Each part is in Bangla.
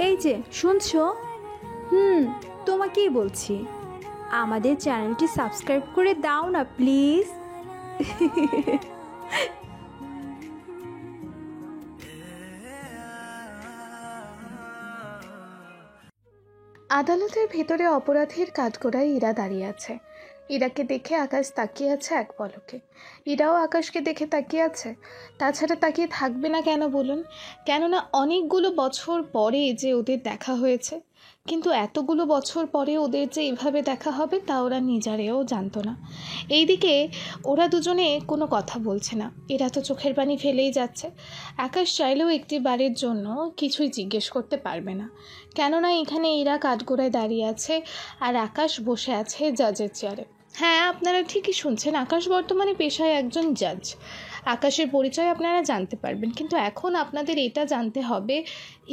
এই যে শুনছো? তোমাকেই বলছি, আমাদের চ্যানেলটি সাবস্ক্রাইব করে দাও না প্লিজ। আদালতের ভেতরে অপরাধীর কাঠগড়ায় ইরা দাঁড়িয়ে আছে। ইরাকে দেখে আকাশ তাকিয়ে আছে এক পলকে। ইরাও আকাশকে দেখে তাকিয়ে আছে। তাছাড়া তাকিয়ে থাকবে না কেন বলুন? কেননা অনেকগুলো বছর পরে যে ওদের দেখা হয়েছে, কিন্তু এতগুলো বছর পরে ওদের যে এভাবে দেখা হবে তা ওরা নিজেরাও জানতো না। এইদিকে ওরা দুজনে কোনো কথা বলছে না, এরা তো চোখের পানি ফেলেই যাচ্ছে। আকাশ চাইলেও একটি বারের জন্য কিছুই জিজ্ঞেস করতে পারবে না, কেননা এখানে এরা কাঠগোড়ায় দাঁড়িয়ে আছে আর আকাশ বসে আছে জাজের চেয়ারে। হ্যাঁ, আপনারা ঠিকই শুনছেন, আকাশ বর্তমানে পেশায় একজন জাজ। আকাশের পরিচয় আপনারা জানতে পারবেন, কিন্তু এখন আপনাদের এটা জানতে হবে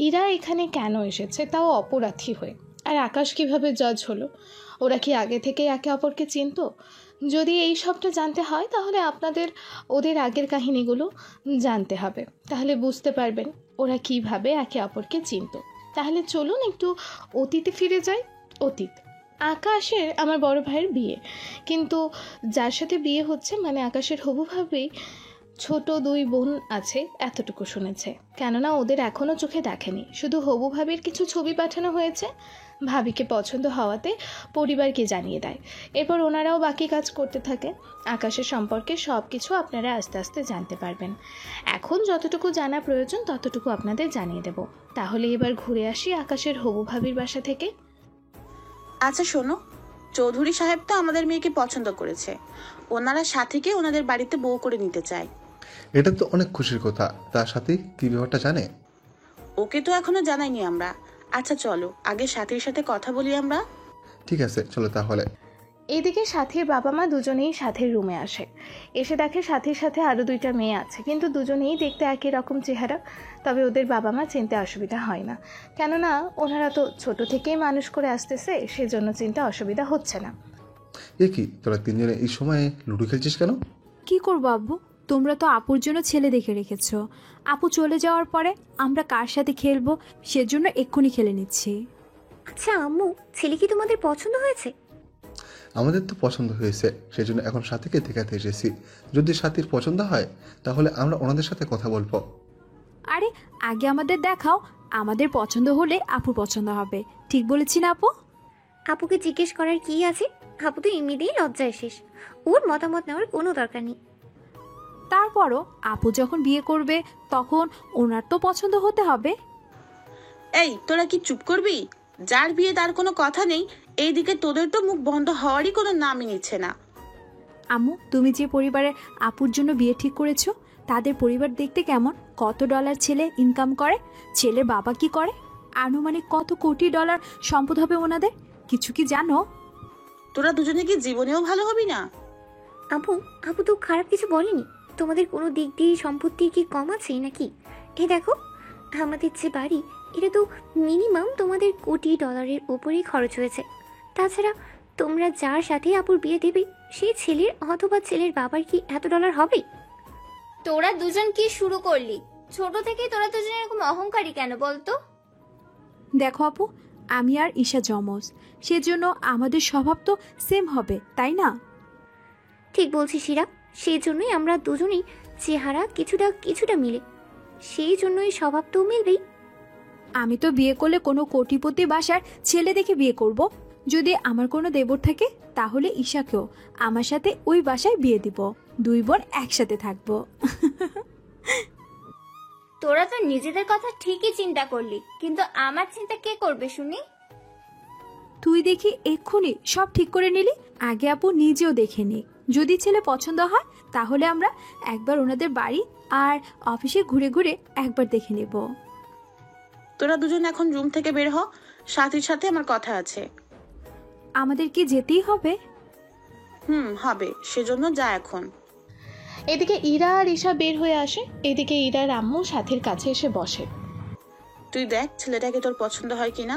এরা এখানে কেন এসেছে, তাও অপরাধী হয়ে। আর আকাশ কিভাবে জাজ হলো? ওরা কি আগে থেকে একে অপরকে চিনতো? যদি এই সবটা জানতে হয় তাহলে আপনাদের ওদের আগের কাহিনীগুলো জানতে হবে, তাহলে বুঝতে পারবেন ওরা কিভাবে একে অপরকে চিনতো। তাহলে চলুন একটু অতীতে ফিরে যাই। অতীত, আকাশের আমার বড় ভাইয়ের বিয়ে, কিন্তু যার সাথে বিয়ে হচ্ছে মানে আকাশের হবু ভাবেই ছোট 2 বোন আছে এতটুকু শুনেছে, কেননা ওদের এখনও চোখে দেখেনি। শুধু হবু ভাবির কিছু ছবি পাঠানো হয়েছে, ভাবিকে পছন্দ হওয়াতে পরিবারকে জানিয়ে দেয়। এরপর ওনারাও বাকি কাজ করতে থাকে। আকাশের সম্পর্কে সব কিছু আপনারা আস্তে আস্তে জানতে পারবেন। এখন যতটুকু জানা প্রয়োজন ততটুকু আপনাদের জানিয়ে দেব। তাহলে এবার ঘুরে আসি আকাশের হবু ভাবির বাসা থেকে। আচ্ছা শোনো, চৌধুরী সাহেব তো আমাদের মেয়েকে পছন্দ করেছে, ওনারা সাথীকে ওনাদের বাড়িতে বউ করে নিতে চায়। এটা তো অনেক খুশির কথা। তার সাথে কি ব্যাপারটা জানে? ওকে তো এখনো জানাইনি আমরা। আচ্ছা চলো আগে সাথীর সাথে কথা বলি আমরা। ঠিক আছে, চলো তাহলে। এদিকে সাথীর বাবা মা দুজনেই সাথীর রুমে আসে। এসে দেখে সাথীর সাথে আরও 2টা মেয়ে আছে, কিন্তু দুজনেই দেখতে একই রকম চেহারা। তবে ওদের বাবা মা চিনতে অসুবিধা হয় না, কেননা ওনারা তো ছোট থেকেই মানুষ করে আসতেছে, সেজন্য চিনতে অসুবিধা হচ্ছে না। এ কি, তোরা তিনজনে এই সময়ে লুডো খেলছিস কেন? কি করবো আব্বু, তোমরা তো আপুর জন্য ছেলে দেখে রেখেছো। আপু চলে যাওয়ার পরে আমরা কার সাথে খেলবো সেজন্য এক্ষুনি খেলে নিচ্ছি। আচ্ছা আম্মু, ছেলে কি তোমাদের পছন্দ হয়েছে? আমাদের তো পছন্দ হয়েছে, সেজন্য এখন সাথীকে দেখাতে এসেছি। যদি সাথীর পছন্দ হয় তাহলে আমরা ওনাদের সাথে কথা বলবো। আরে আগে আমাদের দেখাও, আমাদের পছন্দ হলে আপুর পছন্দ হবে। ঠিক বলেছি না আপু? আপুকে জিজ্ঞেস করার কি আছে? আপু তো এমনিতেই লজ্জায় শেষ, ওর মতামত নেওয়ার কোনো দরকার নেই। তারপরও আপু যখন বিয়ে করবে তখন ওনার তো পছন্দ হতে হবে। এই তোরা কি চুপ করবি? যার বিয়ে তার কোনো কথা নেই, এইদিকে তোদের তো মুখ বন্ধ হওয়ারই কোনো নামই নিচ্ছে না। আম্মু, তুমি যে পরিবারের আপুর জন্য বিয়ে ঠিক করেছো তাদের পরিবার দেখতে কেমন? কত ডলার ছেলে ইনকাম করে? ছেলের বাবা কি করে? আনুমানিক কত কোটি ডলার সম্পদ হবে ওনাদের? কিছু কি জানো? তোরা দুজনে কি জীবনেও ভালো হবি না? আপু আপু তো খারাপ কিছু বলেনি। তোমাদের কোনো দিক দিয়ে সম্পত্তির কি কম আছে নাকি? এ দেখো, আমাদের যে বাড়ি, এটা তো মিনিমাম তোমাদের কোটি ডলারের উপরেই খরচ হয়েছে। তাছাড়া তোমরা যার সাথে আপুর বিয়ে দেবে সেই ছেলের অথবা ছেলের বাবার কি এত ডলার হবে? তোরা দুজন কি শুরু করলি? ছোট থেকেই তোরা দুজন এরকম অহংকারী কেন বলতো? দেখো আপু, আমি আর ঈশা যমজ, সেজন্য আমাদের স্বভাব তো সেম হবে, তাই না? ঠিক বলছি শিরা, সেই জন্যই আমরা দুজনেই চেহারা কিছুটা কিছুটা মিলে, সেই জন্যই স্বভাব তো মিলবেই। আমি তো বিয়ে করলে কোনো কোটিপতি বাসার ছেলে দেখে বিয়ে করব। যদি আমার কোনো দেবর থাকে তাহলে ঈশাকেও আমার সাথে ওই বাসায় বিয়ে দিব। 2 বোন একসাথে থাকবো। তোরা তো নিজেদের কথা ঠিকই চিন্তা করলি, কিন্তু আমার চিন্তা কে করবে শুনি? তুই দেখি এক্ষুনি সব ঠিক করে নিলি। আগে আপু নিজেও দেখে নি, যদি ছেলে পছন্দ হয় তাহলে আমরা একবার ওনাদের বাড়ি আর অফিসে ঘুরে ঘুরে একবার দেখে নেব। তোরা দুজন এখন রুম থেকে বের হ, সাথীর সাথে আমার কথা আছে। আমাদের কি যেতেই হবে? হবে, সেজন্য যা এখন। এদিকে ইরা আর ঈশা বের হয়ে আসে। এদিকে ইরার আম্মু সাথীর কাছে এসে বসে। তুই দেখ ছেলেটাকে তোর পছন্দ হয় কিনা।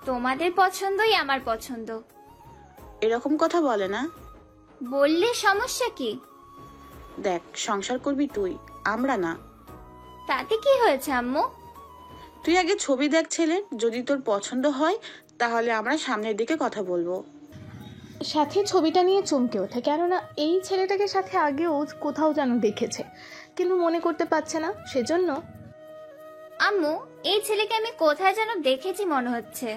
তোমাদের পছন্দই আমার পছন্দ। এরকম কথা বলে না। বললে সমস্যা কি? দেখ, সংসার করবি তুই, আমরা না। তাতে কি হয়েছে আম্মু? তুই আগে ছবি দেখ ছেলের, যদি তোর পছন্দ হয় তাহলে আমরা সামনের দিকে কথা বলবো। সাথী ছবিটা নিয়ে চমকে ওঠে, কেননা এই ছেলেটাকে সাথে আগেও কোথাও যেন দেখেছে, কিন্তু মনে করতে পারছে না। সেজন্য আম্মু, এই ছেলেকে আমি কোথায় যেন দেখেছি মনে হচ্ছে।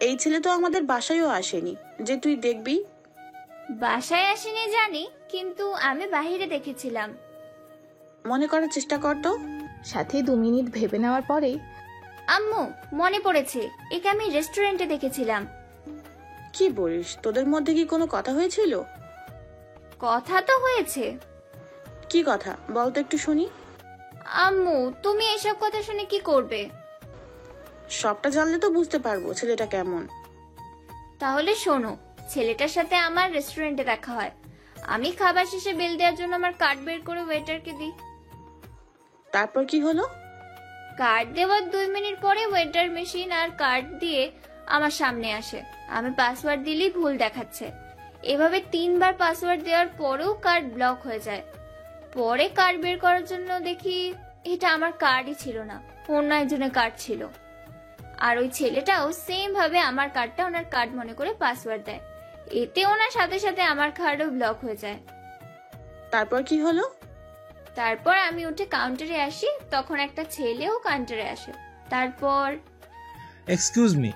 এই ছেলে তো আমাদের বাসায়ও আসেনি যে তুই দেখবি। বাসায় আসেনি জানি, কিন্তু আমি বাইরে দেখেছিলাম। মনে করার চেষ্টা কর তো। সাথী 2 মিনিট ভেবে নেওয়ার পরেই, আম্মু, মনে পড়েছে, একে আমি রেস্টুরেন্টে দেখেছিলাম। কি বলিস, তোদের মধ্যে কি কোনো কথা হয়েছিল? কথা তো হয়েছে। কি কথা বল তো একটু শুনি। আম্মু, তুমি এসব কথা শুনে কি করবে? সবটা জানলে তো বুঝতে পারবো ছেলেটা কেমন। তাহলে শোনো, ছেলেটার সাথে আমার রেস্টুরেন্টে দেখা হয়। আমি খাবার শেষে বিল দেওয়ার জন্য আমার কার্ড বের করে ওয়েটারকে দিই। তারপর কি হলো? কার্ড দেওয়ার 2 মিনিট পরে ওয়েটার মেশিন আর কার্ড দিয়ে আমার সামনে আসে। আমি পাসওয়ার্ড দিলেই ভুল দেখাচ্ছে। এভাবে 3 বার পাসওয়ার্ড দেওয়ার পরেও কার্ড ব্লক হয়ে যায়। পরে কার্ড বের করার জন্য দেখি এটা আমার কার্ডই ছিল না, অন্য একজনের কার্ড ছিল। আর ওই ছেলেটাও সেম ভাবে আমার কার্ডটা ওনার কার্ড মনে করে পাসওয়ার্ড দেয়। এতে ওনার সাথে সাথে আমার কার্ডও ব্লক হয়ে যায়। তারপর কি হলো? তারপর আমি উঠে কাউন্টারে আসি, তখন একটা ছেলেও কাউন্টারে আসে। তারপর এক্সকিউজ মি,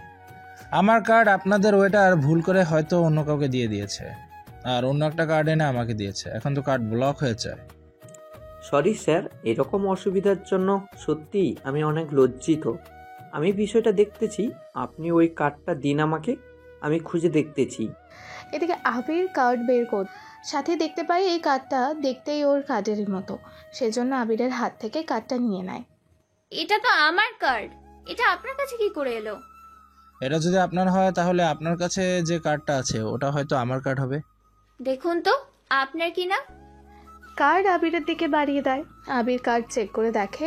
আমার কার্ড আপনাদের ওয়েটার ভুল করে হয়তো অন্য কাউকে দিয়ে দিয়েছে, আর অন্য একটা কার্ড এনে আমাকে দিয়েছে। এখন তো কার্ড ব্লক হয়েছে। সরি স্যার, এরকম অসুবিধার জন্য সত্যিই আমি অনেক লজ্জিত। আমি বিষয়টা দেখতেছি, আপনি ওই কার্ডটা দিন আমাকে, আমি খুঁজে দেখতেছি। এদিকে আবির কার্ড বের কর, সাথে দেখতে পাই এই কার্ডটা দেখতেই ওর কার্ডের মতো। সেজন্য আবিরের হাত থেকে কার্ডটা নিয়ে নেয়। এটা তো আমার কার্ড, এটা আপনার কাছে কি করে এলো? এটা যদি আপনার হয় তাহলে আপনার কাছে যে কার্ডটা আছে ওটা হয়তো আমার কার্ড হবে। দেখুন তো আপনার কি না। কার্ড আবিরের দিকে বাড়িয়ে দেয়। আবির কার্ড চেক করে দেখে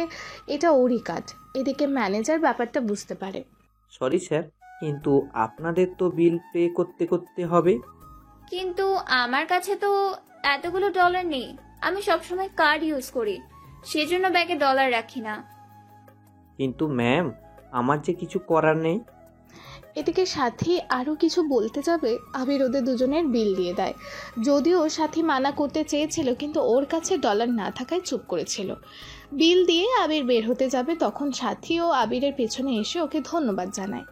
এটা ওরই কার্ড। এদিকে ম্যানেজার ব্যাপারটা বুঝতে পারে। সরি স্যার, কিন্তু আপনাদের তো বিল পে করতে করতে হবে। কিন্তু আমার কাছে তো এতগুলো ডলার নেই, আমি সবসময় কার্ড ইউজ করি, সেজন্য ব্যাগে ডলার রাখি না। কিন্তু ম্যাম, আমার যে কিছু করার নেই। এদিকে সাথী আরও কিছু বলতে যাবে, আবির ওদের দুজনের বিল দিয়ে দেয়। যদিও সাথী মানা করতে চেয়েছিল, কিন্তু ওর কাছে ডলার না থাকায় চুপ করেছিল। বিল দিয়ে আবির বের হতে যাবে, তখন সাথী ও আবিরের পেছনে এসে ওকে ধন্যবাদ জানায়।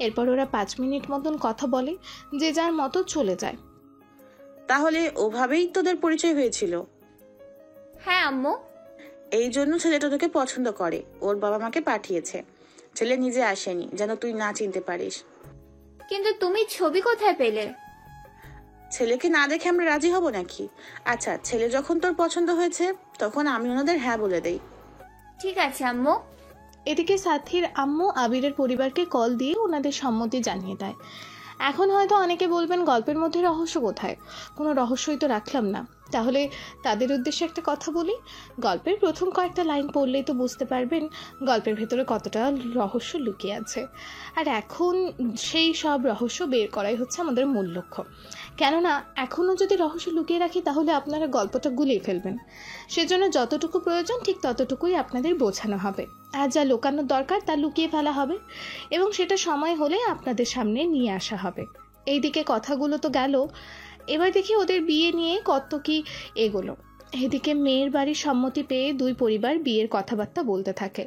এরপর ওরা 5 মিনিট মতন কথা বলে, যে যার মতো চলে যায়। তাহলে ওভাবেই তোদের পরিচয় হয়েছিল? হ্যাঁ আম্মু। এই জন্য ছেলেটা তোকে পছন্দ করে, ওর বাবা মাকে পাঠিয়েছে। ছেলে নিজে আসেনি যেন তুই না চিনতে পারিস। কিন্তু তুমি ছবি কোথায় পেলে? ছেলেকে না দেখে আমরা রাজি হব নাকি? আচ্ছা, ছেলে যখন তোর পছন্দ হয়েছে তখন আমি ওনাদের হ্যাঁ বলে দেই। ঠিক আছে আম্মু। এদিকে সাথীর আম্মু আবিরের পরিবারকে কল দিয়ে ওনাদের সম্মতি জানিয়ে দেয়। এখন হয়তো অনেকে বলবেন গল্পের মধ্যে রহস্য কোথায়, কোনো রহস্যই তো রাখলাম না। তাহলে তাদের উদ্দেশ্যে একটা কথা বলি, গল্পের প্রথম কয়েকটা লাইন পড়লেই তো বুঝতে পারবেন গল্পের ভেতরে কতটা রহস্য লুকিয়ে আছে। আর এখন সেই সব রহস্য বের করাই হচ্ছে আমাদের মূল লক্ষ্য। কেননা এখনও যদি রহস্য লুকিয়ে রাখি তাহলে আপনারা গল্পটা গুলিয়ে ফেলবেন। সেজন্য যতটুকু প্রয়োজন ঠিক ততটুকুই আপনাদের বোঝানো হবে, আর যা লুকানোর দরকার তা লুকিয়ে ফেলা হবে, এবং সেটা সময় হলে আপনাদের সামনে নিয়ে আসা হবে। এইদিকে কথাগুলো তো গেল, এবার দেখি ওদের বিয়ে নিয়ে কত কি এগোলো। এদিকে মেয়ের বাড়ির সম্মতি পেয়ে 2 পরিবার বিয়ের কথাবার্তা বলতে থাকে।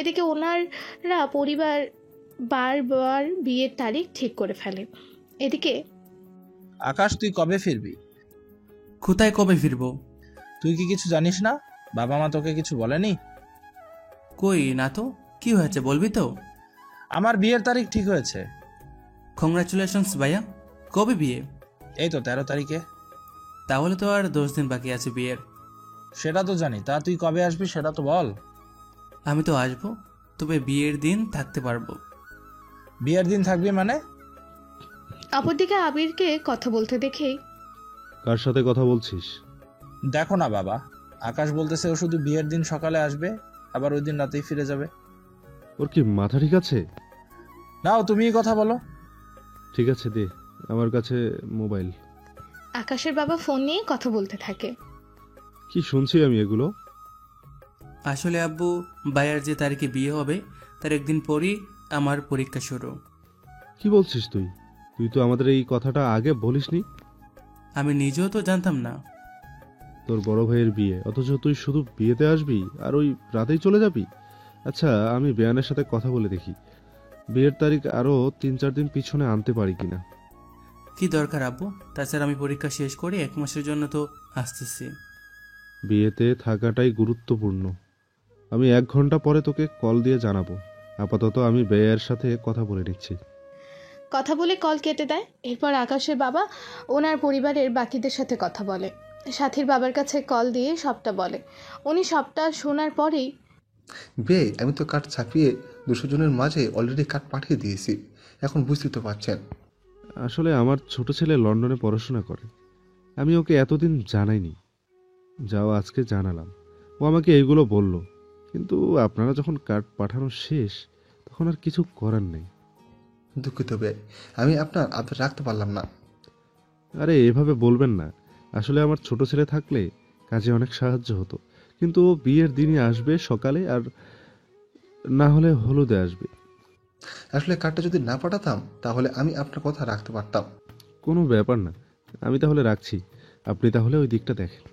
এদিকে ওনারা পরিবার বারবার বিয়ের তারিখ ঠিক করে ফেলে। এদিকে আকাশ, তুই কবে ফিরবি? কোথায় কবে ফিরবো? তুই কি কিছু জানিস না? বাবা মা তোকে কিছু বলেনি? কই না তো, কি হয়েছে বলবি তো? আমার বিয়ের তারিখ ঠিক হয়েছে। কংগ্রাচুলেশনস ভাইয়া। কবে বিয়ে? এই তো 13 তারিখে। তাহলে তো আর 10 দিন বাকি আছে বিয়ের। সেটা তো জানি, তা তুই কবে আসবি সেটা তো বল। আমি তো আসবো, তবে বিয়ের দিন থাকতে পারবো। বিয়ের দিন থাকবি মানে? অপরদিকে আবিরকে কথা বলতে দেখেই, কার সাথে কথা বলছিস? দেখো না বাবা, আকাশ বলতেছে ও শুধু বিয়ের দিন সকালে আসবে, আবার ওই দিন রাতেই ফিরে যাবে। ওর কি মাথা ঠিক আছে? নাও তুমিই কথা বলো। ঠিক আছে, দে আমার কাছে মোবাইল। আকাশের বাবা ফোন নিয়ে কথা বলতে থাকে। কি শুনছি আমি এগুলো? আসলে আব্বু, ভাইয়ার যে তারিখে বিয়ে হবে তার একদিন পরই আমার পরীক্ষা শুরু। কি বলছিস তুই? তুই তো আমাদের এই কথাটা আগে বলিসনি। আমি নিজেও তো জানতাম না। তোর বড় ভাইয়ের বিয়ে, অথচ তুই শুধু বিয়েতে আসবি আর ওই রাতেই চলে যাবি। আচ্ছা, আমি বেয়ানের সাথে কথা বলে দেখি বিয়ের তারিখ আরও 3-4 দিন পিছনে আনতে পারি কিনা। কি দরকার আব্বু? তাছাড়া আমি পরীক্ষা শেষ করে 1 মাসের জন্য তো আসতেছি। বিয়েতে থাকাটাই গুরুত্বপূর্ণ। আমি 1 ঘন্টা পরে তোকে কল দিয়ে জানাবো। আপাতত আমি বেয়ার সাথে কথা বলে নিচ্ছি। কথা বলে কল কেটে দেয়। এরপর আকাশের বাবা ওনার পরিবারের বাকিদের সাথে কথা বলে। সাথীর বাবার কাছে কল দিয়ে সবটা বলে। উনি সবটা শোনার পরেই, বে, আমি তো কার্ড ছাপিয়ে 200 জনের মাঝে অলরেডি কার্ড পাঠিয়ে দিয়েছি। এখন বুঝতে তো পারছেন। আসলে আমার ছোট ছেলে লন্ডনে পড়াশোনা করে। আমি ওকে এতদিন জানাইনি, যাও আজকে জানালাম। ও আমাকে এইগুলো বলল, কিন্তু আপনারা যখন কার্ড পাঠানো শেষ তখন আর কিছু করার নেই। দুঃখিত বে, আমি আপনার আবদার রাখতে পারলাম না। আরে এভাবে বলবেন না। আসলে আমার ছোট ছেলে থাকলে কাজে অনেক সাহায্য হতো, কিন্তু ও বিয়ের দিনই আসবে সকালে, আর না হলে হলুদে আসবে। আসলে কার্ডটা যদি না পাঠাতাম তাহলে আমি আপনার কথা রাখতে পারতাম। কোনো ব্যাপার না, আমি তাহলে রাখছি। আপনি তাহলে ওই দিকটা দেখেন।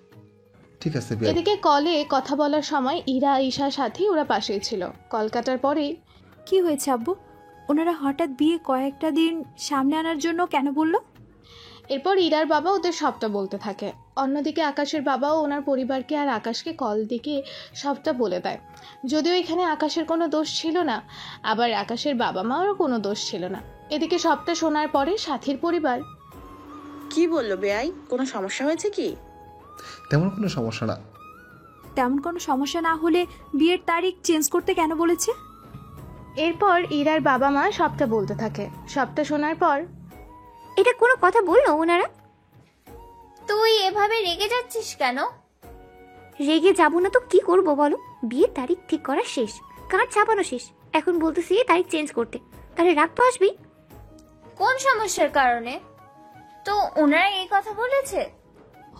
ঠিক আছে বে। এদিকে কলে কথা বলার সময় ইরা, ঈশা, সাথী ওরা পাশেই ছিল। কল কাটার পরেই, কি হয়েছে আব্বু? ওনারা হঠাৎ বিয়ে কয়েকটা দিন সামনে আনার জন্য কেন বললো? এরপর ইরার বাবা ওদের সবটা বলতে থাকে। অন্যদিকে আকাশের বাবাও ওনার পরিবারকে আর আকাশকে কল দিকে সবটা বলে দেয়। যদিও এখানে আকাশের কোনো দোষ ছিল না, আবার আকাশের বাবা মারও কোনো দোষ ছিল না। এদিকে সবটা শোনার পরে সাথীর পরিবার, কি বললো বেআই? কোনো সমস্যা হয়েছে কি? তেমন কোনো সমস্যা না। তেমন কোনো সমস্যা না হলে বিয়ের তারিখ চেঞ্জ করতে কেন বলেছে? এরপর ইরার বাবা মা সবটা বলতে থাকে। সবটা শোনার পর, এটা কোনো কথা বললো ওনারা? তুই এভাবে রেগে যাচ্ছিস কেন? রেগে যাবো না তো কি করব বলো? বিয়ের তারিখ ঠিক করা শেষ, কার্ড ছাপানো শেষ, এখন বলতেছি তারিখ চেঞ্জ করতে, তাহলে রাগ তো আসবেই। কোন সমস্যার কারণে তো ওনারা এই কথা বলেছে?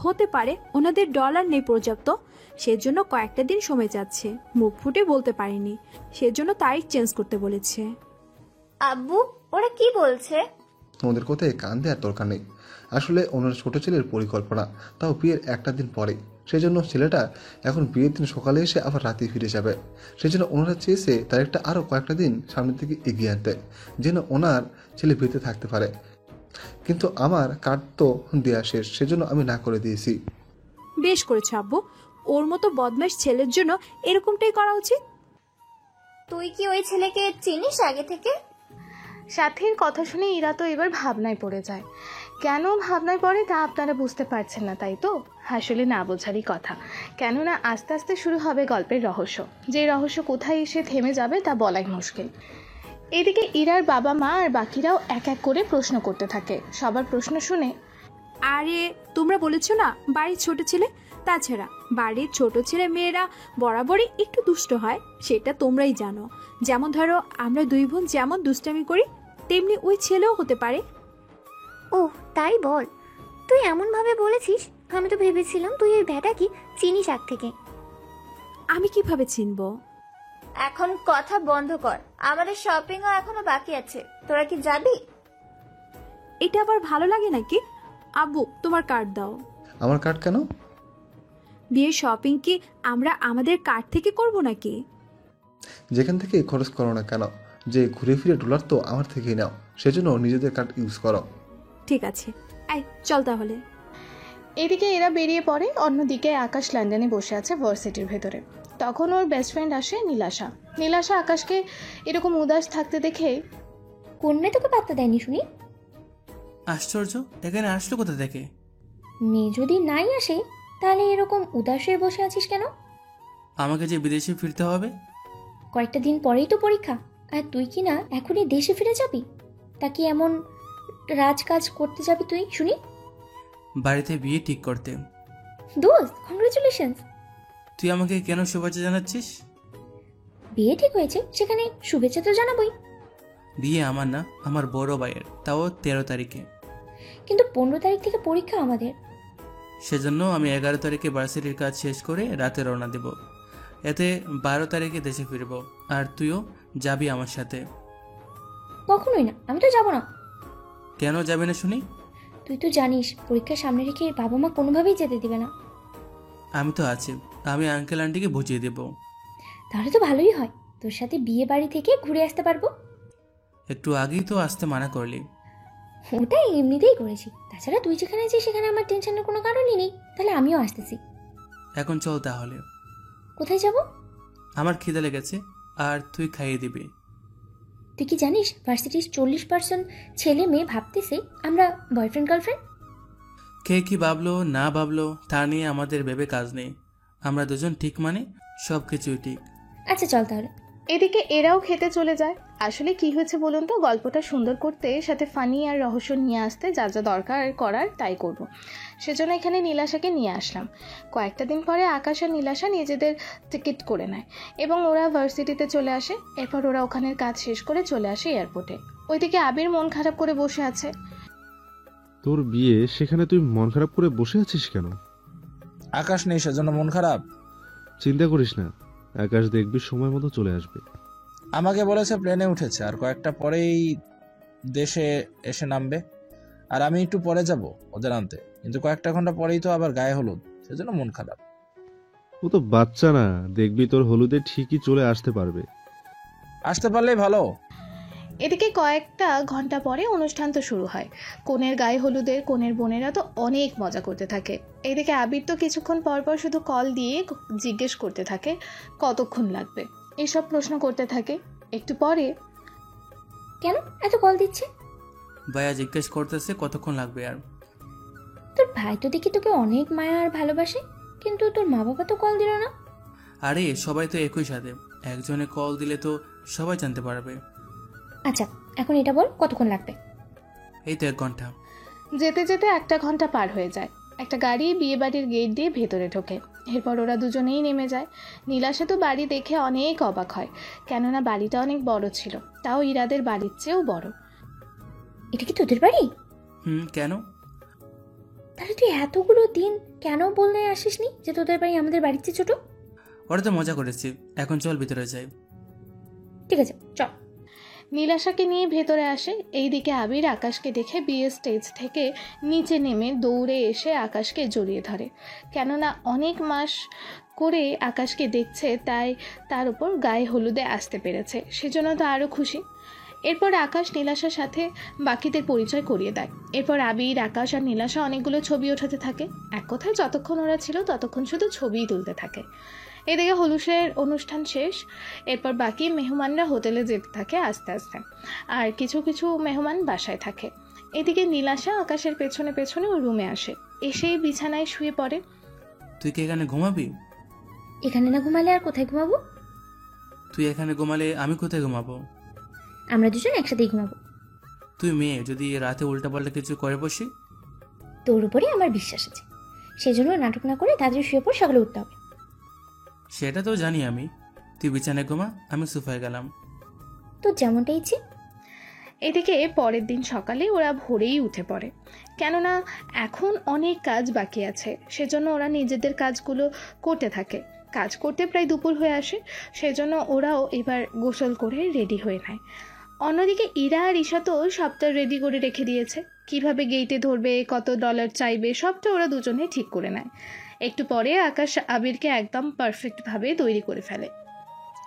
হতে পারে ওনাদের ডলার নেই পর্যাপ্ত, সেজন্য কয়েকটা দিন সময় যাচ্ছে, মুখ ফুটে বলতে পারেনি, সেজন্য তারিখ চেঞ্জ করতে বলেছে। আব্বু, ওরা কি বলছে? তোমাদের কোথায় কান দেওয়ার দরকার নেই। আসলে ওনার ছোট ছেলের পরিকল্পনা, তাও বিয়ের একটা দিন পরে। সেই জন্য ছেলেটা এখন বিয়ের দিন সকালে এসে আবার রাতে ফিরে যাবে। সেই জন্য ওনারা চেয়েছে তারিখটা আরও কয়েকটা দিন সামনের দিকে এগিয়ে আনতে, যেন ওনার ছেলে বিয়েতে থাকতে পারে। কিন্তু আমার কার্ড তো দেওয়া শেষ, সেজন্য আমি না করে দিয়েছি। বেশ করেছ আব্বু, ওর মতো বদমাশ ছেলের জন্য এরকমটাই করা উচিত। তুই কি ওই ছেলেকে চিনিস আগে থেকে? সাথীর কথা শুনে ইরা তো এবার ভাবনায় পড়ে যায়। কেন ভাবনায় পড়ে তা আপনারা বুঝতে পারছেন না, তাই তো? আসলে না বোঝারই কথা, কেননা আস্তে আস্তে শুরু হবে গল্পের রহস্য। যে রহস্য কোথায় এসে থেমে যাবে তা বলাই মুশকিল। এদিকে ইরার বাবা মা আর বাকিরাও এক এক করে প্রশ্ন করতে থাকে। সবার প্রশ্ন শুনে, আরে তোমরা বলেছো না বাড়ির ছোট ছেলে, তাছাড়া বাড়ির ছোট ছেলে মেয়েরা বরাবরই একটু দুষ্ট হয়, সেটা তোমরাই জানো। যেমন ধরো আমরা 2 বোন যেমন দুষ্টামি করি, তেমনি ওই ছেলেও হতে পারে। ও তাই বল, তুই এমন ভাবে বলেছিস, আমি তো ভেবেছিলাম তুই ওই ভেটা কি চিনিস আগ থেকে। আমি কিভাবে চিনবো? এখন কথা বন্ধ কর, আমাদের শপিংও এখনো বাকি আছে, তোরা কি যাবি? এটা আবার ভালো লাগে নাকি? আব্বু তোমার কার্ড দাও। আমার কার্ড কেন? বিয়ের শপিং কি আমরা আমাদের কার্ড থেকে করব নাকি? যেখান থেকে খরচ করো না কেন, যে ঘুরে ফিরে ডলার তো আমার থেকেই নাও, সেজন্য নিজেদের কার্ড ইউজ করো। ঠিক আছে, আয় চল তাহলে। এদিকে এরা বেরিয়ে পড়ে। অন্যদিকে আকাশ লন্ডনে বসে আছে ভার্সিটির ভেতরে। তখন ওর বেস্ট ফ্রেন্ড আসে নীলাশা। নীলাশা আকাশকে এরকম উদাস থাকতে দেখে, কোন মেয়ে তোকে পাত্তা দেয়নি শুনি? আশ্চর্য, এখানে আসলো কোথা থেকে? মেয়ে যদি নাই আসে তাহলে এরকম উদাস হয়ে বসে আছিস কেন? আমাকে যে বিদেশে ফিরতে হবে। কয়েকটা দিন পরেই তো পরীক্ষা, আর তুই কি না এখনই দেশে ফিরে যাবি? তা কি এমন রাজকাজ করতে যাবি তুই শুনি? বাড়িতে বিয়ে ঠিক করতে। দোস্ত, কংগ্রেচুলেশনস। তুই আমাকে কেন শুভেচ্ছা জানাচ্ছিস? বিয়ে ঠিক হয়েছে, সেখানে শুভেচ্ছা তো জানাবই। বিয়ে আমার না, আমার বড় ভাইয়ের, তাও 13 তারিখে। কিন্তু 15 তারিখ থেকে পরীক্ষা আমাদের। সেজন্য আমি 11 তারিখে ভার্সিটির কাজ শেষ করে রাতে রওনা দেব। এতে 12 তারিখে দেশে ফিরব, আর তুইও যাবি আমার সাথে? কখনোই না, আমি তো যাব না। কেন যাবে না শুনি? তুই তো জানিস পরীক্ষার সামনে রেখে বাবা মা কোনোভাবেই যেতে দিবে না। আমি তো আছি, আমি আঙ্কেল আন্টিকে বুঝিয়ে দেব। তাহলে তো ভালোই হয়, তোর সাথে বিয়ে বাড়ি থেকে ঘুরে আসতে পারবো। একটু আগেই তো আসতে মানা করলি। ওটা এমনিতেই করেছি, তাছাড়া তুই যেখানে আছিস সেখানে আমার টেনশনের কোনো কারণই নেই। তাহলে আমিও আসতেছি। এখন চল তাহলে। কোথায় যাব? আমার খিদে লেগেছে, আর তুই খাইয়ে দিবি। তুই কি জানিস ভার্সিটির 40% ছেলে মেয়ে ভাবতেছে আমরা বয়ফ্রেন্ড গার্লফ্রেন্ড। কে কি ভাবলো না ভাবলো তা নিয়ে আমাদের ভেবে কাজ নেই। আমরা দুজন ঠিক মানে সব কিছুই ঠিক। আচ্ছা চল তাহলে। এদিকে এরাও খেতে চলে যায়। আসলে কি হয়েছে বলুন তো, গল্পটা সুন্দর করতে সাথে ফানি আর রহস্য নিয়ে আসতে যা যা দরকার করার তাই করব। সেজন্য এখানে নীলাশাকে নিয়ে আসলাম। কয়েকটা দিন পরে আকাশ আর নীলাশা নিজেদের টিকিট করে নেয় এবং ওরা ভার্সিটিতে চলে আসে। এরপর ওরা ওখানের কাজ শেষ করে চলে আসে এয়ারপোর্টে। ওইদিকে আবির মন খারাপ করে বসে আছে। তোর বিয়ে, সেখানে তুই মন খারাপ করে বসে আছিস কেন? আকাশ নেই সেজন্য মন খারাপ? চিন্তা করিস না, আকাশ দেখবি সময় মতো চলে আসবে। আমাকে বলেছে প্লেনে উঠেছে আর কয়েকটা পরেই দেশে এসে নামবে, আর আমি একটু পরে যাব ওদের আনতে, কিন্তু কয়েকটা ঘন্টা পরেই তো আবার গায়ে হলুদ, সেজন্য মন খারাপ। ও তো বাচ্চা না, দেখবি তোর হলুদে ঠিকই চলে আসতে পারবে। আসতে পারলেই ভালো। এদিকে কয়েকটা ঘন্টা পরে অনুষ্ঠান তো শুরু হয়। কনের গায়ে হলুদের কনের বোনেরা তো অনেক মজা করতে থাকে। এদিকে আবির তো কিছুক্ষণ পর পর শুধু কল দিয়ে জিজ্ঞেস করতে থাকে কতক্ষণ লাগবে, এসব প্রশ্ন করতে থাকে। একটু পরে, কেন এত কল দিচ্ছে? ভাইয়া জিজ্ঞেস করতেছে কতক্ষণ লাগবে। আর তোর ভাই তো দেখি তোকে অনেক মায়া আর ভালোবাসে, কিন্তু তোর মা বাবা তো কল দিল না। আরে সবাই তো একই সাথে, একজনে কল দিলে তো সবাই জানতে পারবে। আচ্ছা এখন এটা বল কতক্ষণ লাগবে? এই তো 1 ঘন্টা। যেতে যেতে 1 ঘন্টা পার হয়ে যায়। একটা গাড়ি বিয়ে বাড়ির গেট দিয়ে ভেতরে ঢোকে। এরপর ওরা দুজনেই নেমে যায়। নীলাশা তো বাড়ি দেখে অনেক অবাক হয়, কেননা বাড়িটা অনেক বড় ছিল, তাও ইরাদের বাড়ির চেয়েও বড়। এটা কি তোদের বাড়ি? কেন? তাহলে তুই এতগুলো দিন কেন বললে আসিসনি যে তোদের বাড়ি আমাদের বাড়ির চেয়ে ছোট? ওরা তো মজা করেছি, এখন চল ভিতরে যাই। ঠিক আছে চল। নীলাশাকে নিয়ে ভেতরে আসে। এইদিকে আবির আকাশকে দেখে বিয়ে স্টেজ থেকে নিচে নেমে দৌড়ে এসে আকাশকে জড়িয়ে ধরে, কেননা অনেক মাস করে আকাশকে দেখছে, তাই তার উপর গায়ে হলুদে আসতে পেরেছে, সেজন্য তো আরও খুশি। এরপর আকাশ নীলাশার সাথে বাকিদের পরিচয় করিয়ে দেয়। এরপর আবির, আকাশ আর নীলাশা অনেকগুলো ছবি ওঠাতে থাকে। এক কথায় যতক্ষণ ওরা ছিল ততক্ষণ শুধু ছবিই তুলতে থাকে। এদিকে হলুদের অনুষ্ঠান শেষ। এরপর বাকি মেহমানরা হোটেলে যেতে থাকে আস্তে আস্তে, আর কিছু কিছু মেহমান বাসায় থাকে। এদিকে নীলাশা আকাশের পেছনে পেছনে ও রুমে আসে, এসেই বিছানায় শুয়ে পড়ে। তুই কি এখানে ঘুমাবি? এখানে না ঘুমালে আর কোথায় ঘুমাবো? তুই এখানে ঘুমালে আমি কোথায় ঘুমাবো? আমরা দুজন একসাথেই ঘুমাবো। তুই মেয়ে, যদি রাতে উল্টাপাল্টা কিছু করে বসি? তোর উপরে আমার বিশ্বাস আছে, সেজন্য নাটক না করে তাড়াতাড়ি শুয়ে পড়, সকালে উঠতে হবে। সেটা তো জানি আমি। তুই বিছানায় ঘুমা, আমি সোফায় গেলাম। তোর যেমনটা ইচ্ছে। এদিকে পরের দিন সকালে ওরা ভোরেই উঠে পড়ে, কেননা এখন অনেক কাজ বাকি আছে, সেজন্য ওরা নিজেদের কাজগুলো করতে থাকে। কাজ করতে প্রায় দুপুর হয়ে আসে, সেজন্য ওরাও এবার গোসল করে রেডি হয়ে নেয়। অন্যদিকে ইরা আর ঈশা তো সবটা রেডি করে রেখে দিয়েছে, কিভাবে গেটে ধরবে, কত ডলার চাইবে, সবটা ওরা দুজনে ঠিক করে নেয়। একটু পরে আকাশ আবিরকে একদম পারফেক্টভাবে তৈরি করে ফেলে।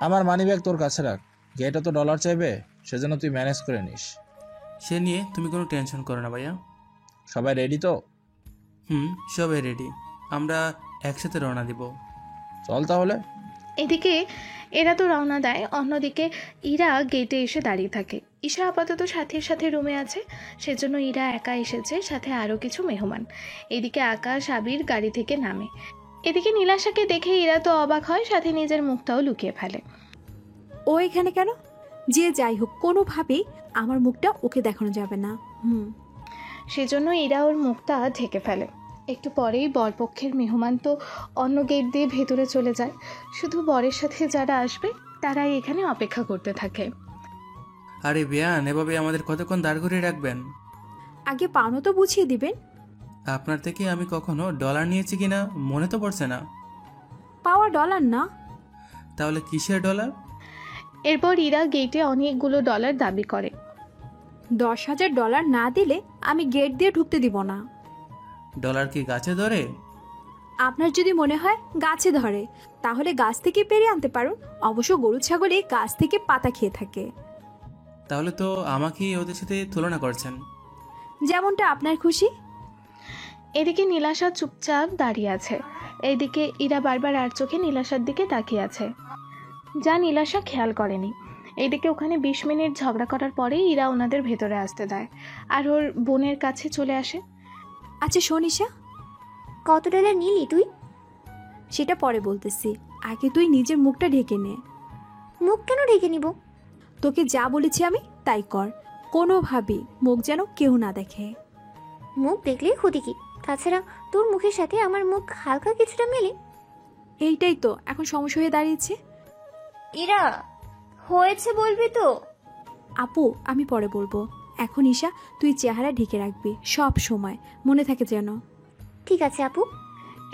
আমার মানিব্যাগ তোর কাছে রাখ, গেটে তো ডলার চাইবে, সেজন্য তুই ম্যানেজ করে নিস। সে নিয়ে তুমি কোনো টেনশন করো না ভাইয়া। সবাই রেডি তো? সবাই রেডি, আমরা একসাথে রওনা দিব। চল তাহলে। এদিকে এরা তো রওনা দেয়, অন্যদিকে ইরা গেটে এসে দাঁড়িয়ে থাকে। ঈশা আপাতত সাথীর সাথে রুমে আছে, সেজন্য ইরা একা এসেছে, সাথে আরও কিছু মেহমান। এদিকে আকাশ আবির গাড়ি থেকে নামে। এদিকে নীলাশাকে দেখে ইরা তো অবাক হয়, সাথে নিজের মুখটাও লুকিয়ে ফেলে। ও এখানে কেন? যে যাই হোক, কোনোভাবেই আমার মুখটা ওকে দেখানো যাবে না। সেজন্য ইরা ওর মুখটা ঢেকে ফেলে। একটু পরেই বরপক্ষের মেহমান তো অন্য গেট দিয়ে ভেতরে চলে যায়। শুধু বরের সাথে যারা আসবে তারাই এখানে অপেক্ষা করতে থাকে। আরে বিয়ান, এভাবে আমাদের কতক্ষণ দাঁড় করিয়ে রাখবেন? আগে পাওনা তো বুঝিয়ে দিবেন। আপনার থেকে আমি কখনো ডলার নিয়েছি কিনা মনে তো পড়ছে না। পাওয়া ডলার না। তাহলে কিসের ডলার? এরপর ইরা গেটে অনেকগুলো ডলার দাবি করে। $10,000 না দিলে আমি গেট দিয়ে ঢুকতে দিব না। ডলার কি গাছে ধরে? আপনার যদি মনে হয় গাছে ধরে, তাহলে গাছ থেকে পেরিয়ে আনতে পারুন। অবশ্য গরু ছাগলে গাছ থেকে পাতা খেয়ে থাকে। তাহলে তো আমাকেই ওদের সাথে তুলনা করছেন। যেমনটা আপনার খুশি। এদিকে নীলাশা চুপচাপ দাঁড়িয়ে আছে। এইদিকে ইরা বারবার আর চোখে নীলাশার দিকে তাকিয়ে আছে, যা নীলাশা খেয়াল করেনি। এইদিকে ওখানে 20 মিনিট ঝগড়া করার পরেই ইরা ওনাদের ভেতরে আসতে দেয় আর ওর বোনের কাছে চলে আসে। আচ্ছা শোনিসা, কত ডলার নিলি তুই? সেটা পরে বলতেছি, আগে তুই নিজের মুখটা ঢেকে নে। মুখ কেন ঢেকে নিব? তোকে যা বলেছি আমি তাই কর, কোনোভাবেই মুখ যেন কেউ না দেখে। মুখ দেখলেই ক্ষতি কি? তাছাড়া তোর মুখের সাথে আমার মুখ হালকা কিছুটা মেলে। এইটাই তো এখন সমস্যা হয়ে দাঁড়িয়েছে। ইরা, হয়েছে বলবি তো? আপু আমি পরে বলবো, এখন ঈশা তুই চেহারা ঢেকে রাখবি সব সময়, মনে থাকে যেন। ঠিক আছে আপু।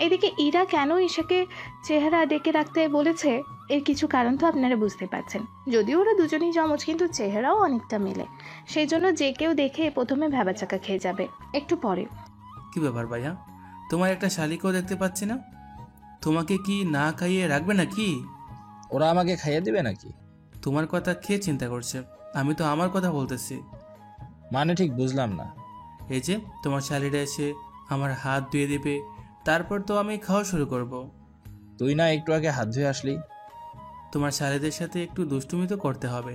এদিকে ইরা কেন ঈশাকে চেহারা ডেকে রাখতে বলেছে এর কিছু কারণ তো আপনারা বুঝতে পারছেন। যদিও ওরা দুজনেই জমজ, কিন্তু চেহারাও অনেকটা মেলে, সেই জন্য যে কেউ দেখে প্রথমে ভ্যাবাচাকা খেয়ে যাবে একটু পরে। কি ব্যাপার ভাইয়া, তোমার একটা শালিকেও দেখতে পাচ্ছি না। তোমাকে কি না খাইয়ে রাখবে নাকি? ওরা আমাকে খাইয়ে দিবে নাকি? তোমার কথা কে চিন্তা করছে? আমি তো আমার কথা বলতেছি। মানে ঠিক বুঝলাম না। এই যে তোমার শালিরা এসে আমার হাত ধুয়ে দেবে, তারপর তো আমি খাওয়া শুরু করব। তুই না একটু আগে হাত ধুয়ে আসলি? তোমার শালিদের সাথে একটু দুষ্টুমি তো করতে হবে,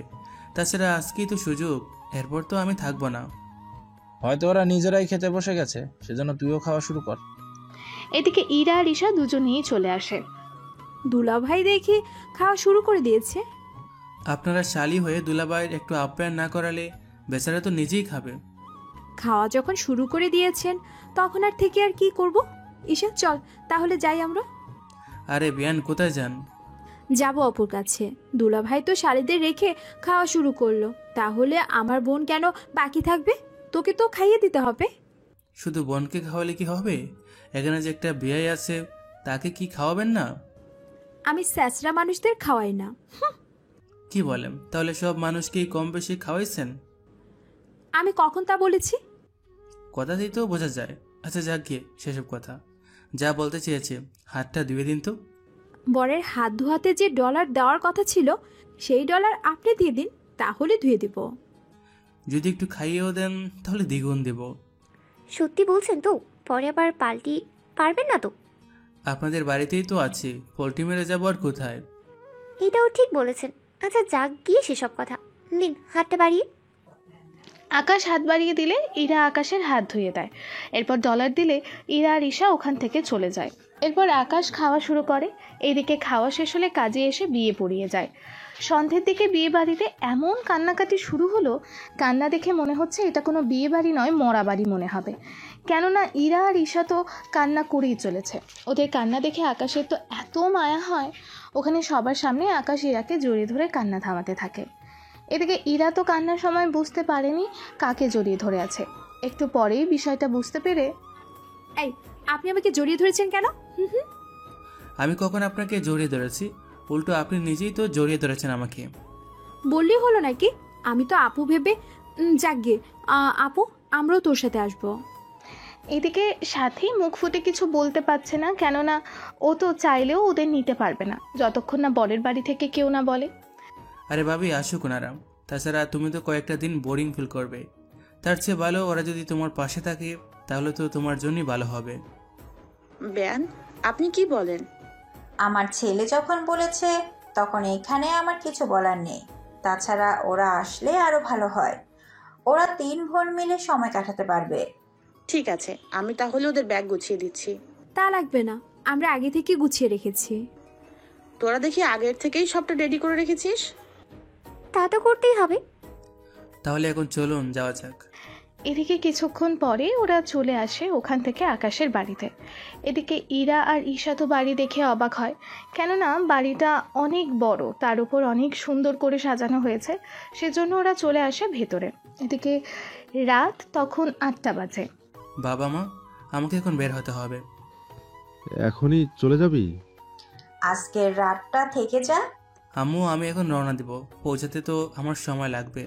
তাছাড়া আজকেই তো সুযোগ, এরপর তো আমি থাকবো না। হয়তো ওরা নিজেরাই খেতে বসে গেছে, সেজন্য তুইও খাওয়া শুরু কর। এদিকে ইরা আর ঈশা দুজনেই চলে আসে। দুলাভাই দেখি খাওয়া শুরু করে দিয়েছে। আপনারা শালি হয়ে দুলাভাইয়ের একটু আপ্যায়ন না করালে বেচারা তো নিজেই খাবে। খাওয়া যখন শুরু করে দিয়েছেন তখন আর থেকে আর কি করব। ঈশা চল তাহলে যাই আমরা। আরে বিয়ান, কোথায় যান? যাব অপুর কাছে। দুলাভাই তো শালিদের রেখে খাওয়া শুরু করলো, তাহলে আমার বোন কেন বাকি থাকবে? তোকে তো খাইয়ে দিতে হবে। শুধু বোনকে খাওয়ালে কি হবে? এখানে যে একটা বিয়াই আছে, তাকে কি খাওয়াবেন না? আমি স্যাঁচরা মানুষদের খাওয়াই না। কি বলেন? তাহলে সব মানুষকেই কম বেশি খাওয়াইছেন? আমি কখন তা বলেছি? কথাতেই তো বোঝা যায়। আচ্ছা যাক গিয়ে সেসব কথা, যা বলতে চেয়েছে হাতটা ধুয়ে দিন তো। বরের হাত ধোয়াতে যে ডলার দেওয়ার কথা ছিল সেই ডলার আপনি দিয়ে দিন, তাহলে ধুয়ে দেব। যদি একটু খাইয়েও দেন তাহলে দ্বিগুণ দেব। সত্যি বলছেন তো? পরে আবার পাল্টি পারবেন না তো? আপনাদের বাড়িতেই তো আছি, পোল্ট্রি মেরে যাবো আর কোথায়? এটাও ঠিক বলেছেন। আচ্ছা যাক গিয়ে সেসব কথা, নিন হাতটা বাড়িয়ে। আকাশ হাত বাড়িয়ে দিলে ইরা আকাশের হাত ধুয়ে দেয়। এরপর ডলার দিলে ইরা আর ঈশা ওখান থেকে চলে যায়। এরপর আকাশ খাওয়া শুরু করে। এইদিকে খাওয়া শেষ হলে কাজে এসে বিয়ে পড়িয়ে যায়। সন্ধ্যের দিকে বিয়ে বাড়িতে এমন কান্নাকাটি শুরু হলো, কান্না দেখে মনে হচ্ছে এটা কোনো বিয়ে বাড়ি নয়, মরা বাড়ি মনে হবে। কেননা ইরা আর ঈশা তো কান্না করেই চলেছে। ওদের কান্না দেখে আকাশের তো এত মায়া হয়, ওখানে সবার সামনে আকাশ ইরাকে জড়িয়ে ধরে কান্না থামাতে থাকে। এদিকে ইরা তো কান্নার সময় বুঝতে পারেনি কাকে জড়িয়ে ধরে আছে। একটু পরেই বিষয়টা বুঝতে পেরে, এই আপনি আমাকে জড়িয়ে ধরেছেন কেন? আমি কখন আপনাকে জড়িয়ে ধরেছি? উল্টো আপনি নিজেই তো জড়িয়ে ধরেছেন আমাকে। বললেই হলো নাকি? আমি তো আপু ভেবে যাক গে। আপু আমরাও তোর সাথে আসবো। এদিকে সাথী মুখ ফুটে কিছু বলতে পারছে না, কেননা ও তো চাইলেও ওদের নিতে পারবে না যতক্ষণ না বরের বাড়ি থেকে কেউ না বলে। আরে ভাবি আসুক ওনারা, তাছাড়া তুমি তো কয়েকটা দিন বোরিং ফিল করবে। তার চেয়ে ভালো ওরা যদি তোমার পাশে থাকে, তাহলে তো তোমার জন্যই ভালো হবে। বেয়ান, আপনি কি বলেন? আমার ছেলে যখন বলেছে তখন এখানে আমার কিছু বলার নেই। তাছাড়া ওরা আসলে আরো ভালো হয়, ওরা 3 বোন মিলে সময় কাটাতে পারবে। ঠিক আছে, আমি তাহলে ওদের ব্যাগ গুছিয়ে দিচ্ছি। তা লাগবে না, আমরা আগে থেকে গুছিয়ে রেখেছি। তোরা দেখি আগের থেকেই সবটা রেডি করে রেখেছিস। তা তো করতেই হবে। তাহলে এখন চলুন যাওয়া যাক। এদিকে কিছুক্ষণ পরে ওরা চলে আসে ওখান থেকে আকাশের বাড়িতে। এদিকে ইরা আর ঈশা তো বাড়ি দেখে অবাক হয়, কেননা বাড়িটা অনেক বড়, তার উপর অনেক সুন্দর করে সাজানো হয়েছে, সেজন্য ওরা চলে আসে ভেতরে। এদিকে রাত তখন 8টা বাজে। বাবা মা, আমাকে এখন বের হতে হবে। এখনই চলে যাবি? আজকের রাতটা থেকে যা, আম্মু আমি এখন রওনা দিব, পৌঁছাতে তো আমার সময় লাগবে।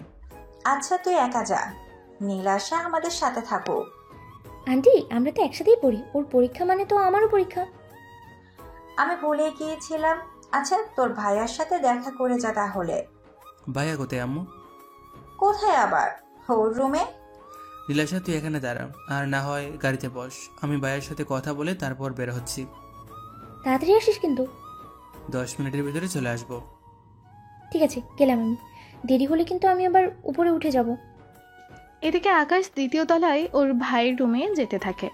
আচ্ছা তুই একা যা, নীলাশা আমাদের সাথে থাকুক। আন্টি আমরা তো একসাথেই পড়ি, ওর পরীক্ষা মানে তো আমারও পরীক্ষা। আমি ভুলে গিয়েছিলাম। আচ্ছা তোর ভাইয়ার সাথে দেখা করে যা তাহলে। ভাইয়া কোথায় আম্মু? কোথায় আবার? ওর রুমে। নীলাশা তুই এখানে দাঁড়া, আর না হয় গাড়িতে বস, আমি ভাইয়ের সাথে কথা বলে তারপর বের হচ্ছি। তাড়াতাড়ি আসিস কিন্তু। 10 মিনিটের ভিতরে চলে আসবো। ঠিক আছে গেলাম আমি, দেরি হলে কিন্তু আমি আবার উপরে উঠে যাব। এদিকে আকাশ দ্বিতীয় তলায় ওর ভাইয়ের রুমে যেতে থাকে।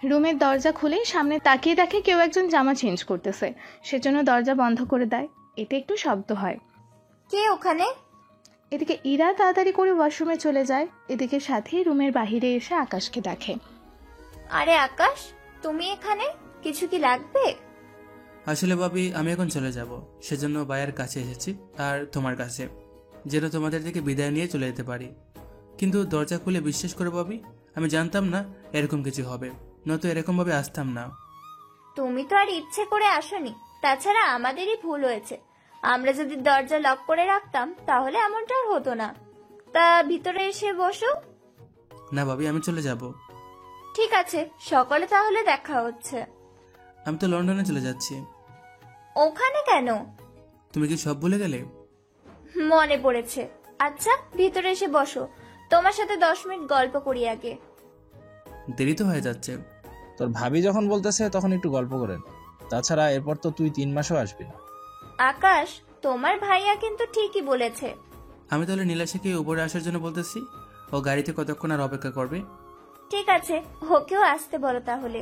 রুমের দরজা খুলে সামনে তাকিয়ে দেখে কেউ একজন জামা চেঞ্জ করতেছে, সেজন্য দরজা বন্ধ করে দেয়। এতে একটু শব্দ হয়। কে ওখানে? এদিকে ইরা তাড়াতাড়ি করে ওয়াশরুমে চলে যায়। এদিকে সাথী রুমের বাহিরে এসে আকাশকে দেখে। আরে আকাশ, তুমি এখানে? কিছু কি লাগবে? আসলে ভাবি আমি এখন চলে যাব, সেজন্য ভাইয়ের কাছে এসেছি আর তোমার কাছে, যেন তোমাদের থেকে বিদায় নিয়ে চলে যেতে পারি। কিন্তু দরজা খুলে বিশ্বাস করে ভাবি, আমি জানতাম না এরকম কিছু হবে, নয়তো এরকমভাবে আসতাম না। তুমি তো আর ইচ্ছে করে আসোনি, তাছাড়া আমাদেরই ভুল হয়েছে। আমরা যদি দরজা লক করে রাখতাম তাহলে এমনটা আর হতো না। তা ভিতরে এসে বসো। না ভাবি আমি চলে যাব। ঠিক আছে, সকালে তাহলে দেখা হচ্ছে। আমি তো লন্ডনে চলে যাচ্ছি। ওখানে কেন? তুমি কি সব ভুলে গেলে? মনে পড়েছে। আচ্ছা ভিতরে এসে বসো, তোমার সাথে 10 মিনিট গল্প করি আগে। দেরি তো হয়ে যাচ্ছে। তোর ভাবি যখন বলতেছে তখন একটু গল্প করেন, তাছাড়া এরপর তো তুই 3 মাসও আসবি না। আকাশ, তোমার ভাইয়া কিন্তু ঠিকই বলেছে। আমি তাহলে নীলাশাকে উপরে আসার জন্য বলতেছি, ও গাড়িতে কতক্ষণ আর অপেক্ষা করবে। ঠিক আছে, ওকেও আসতে বলো তাহলে।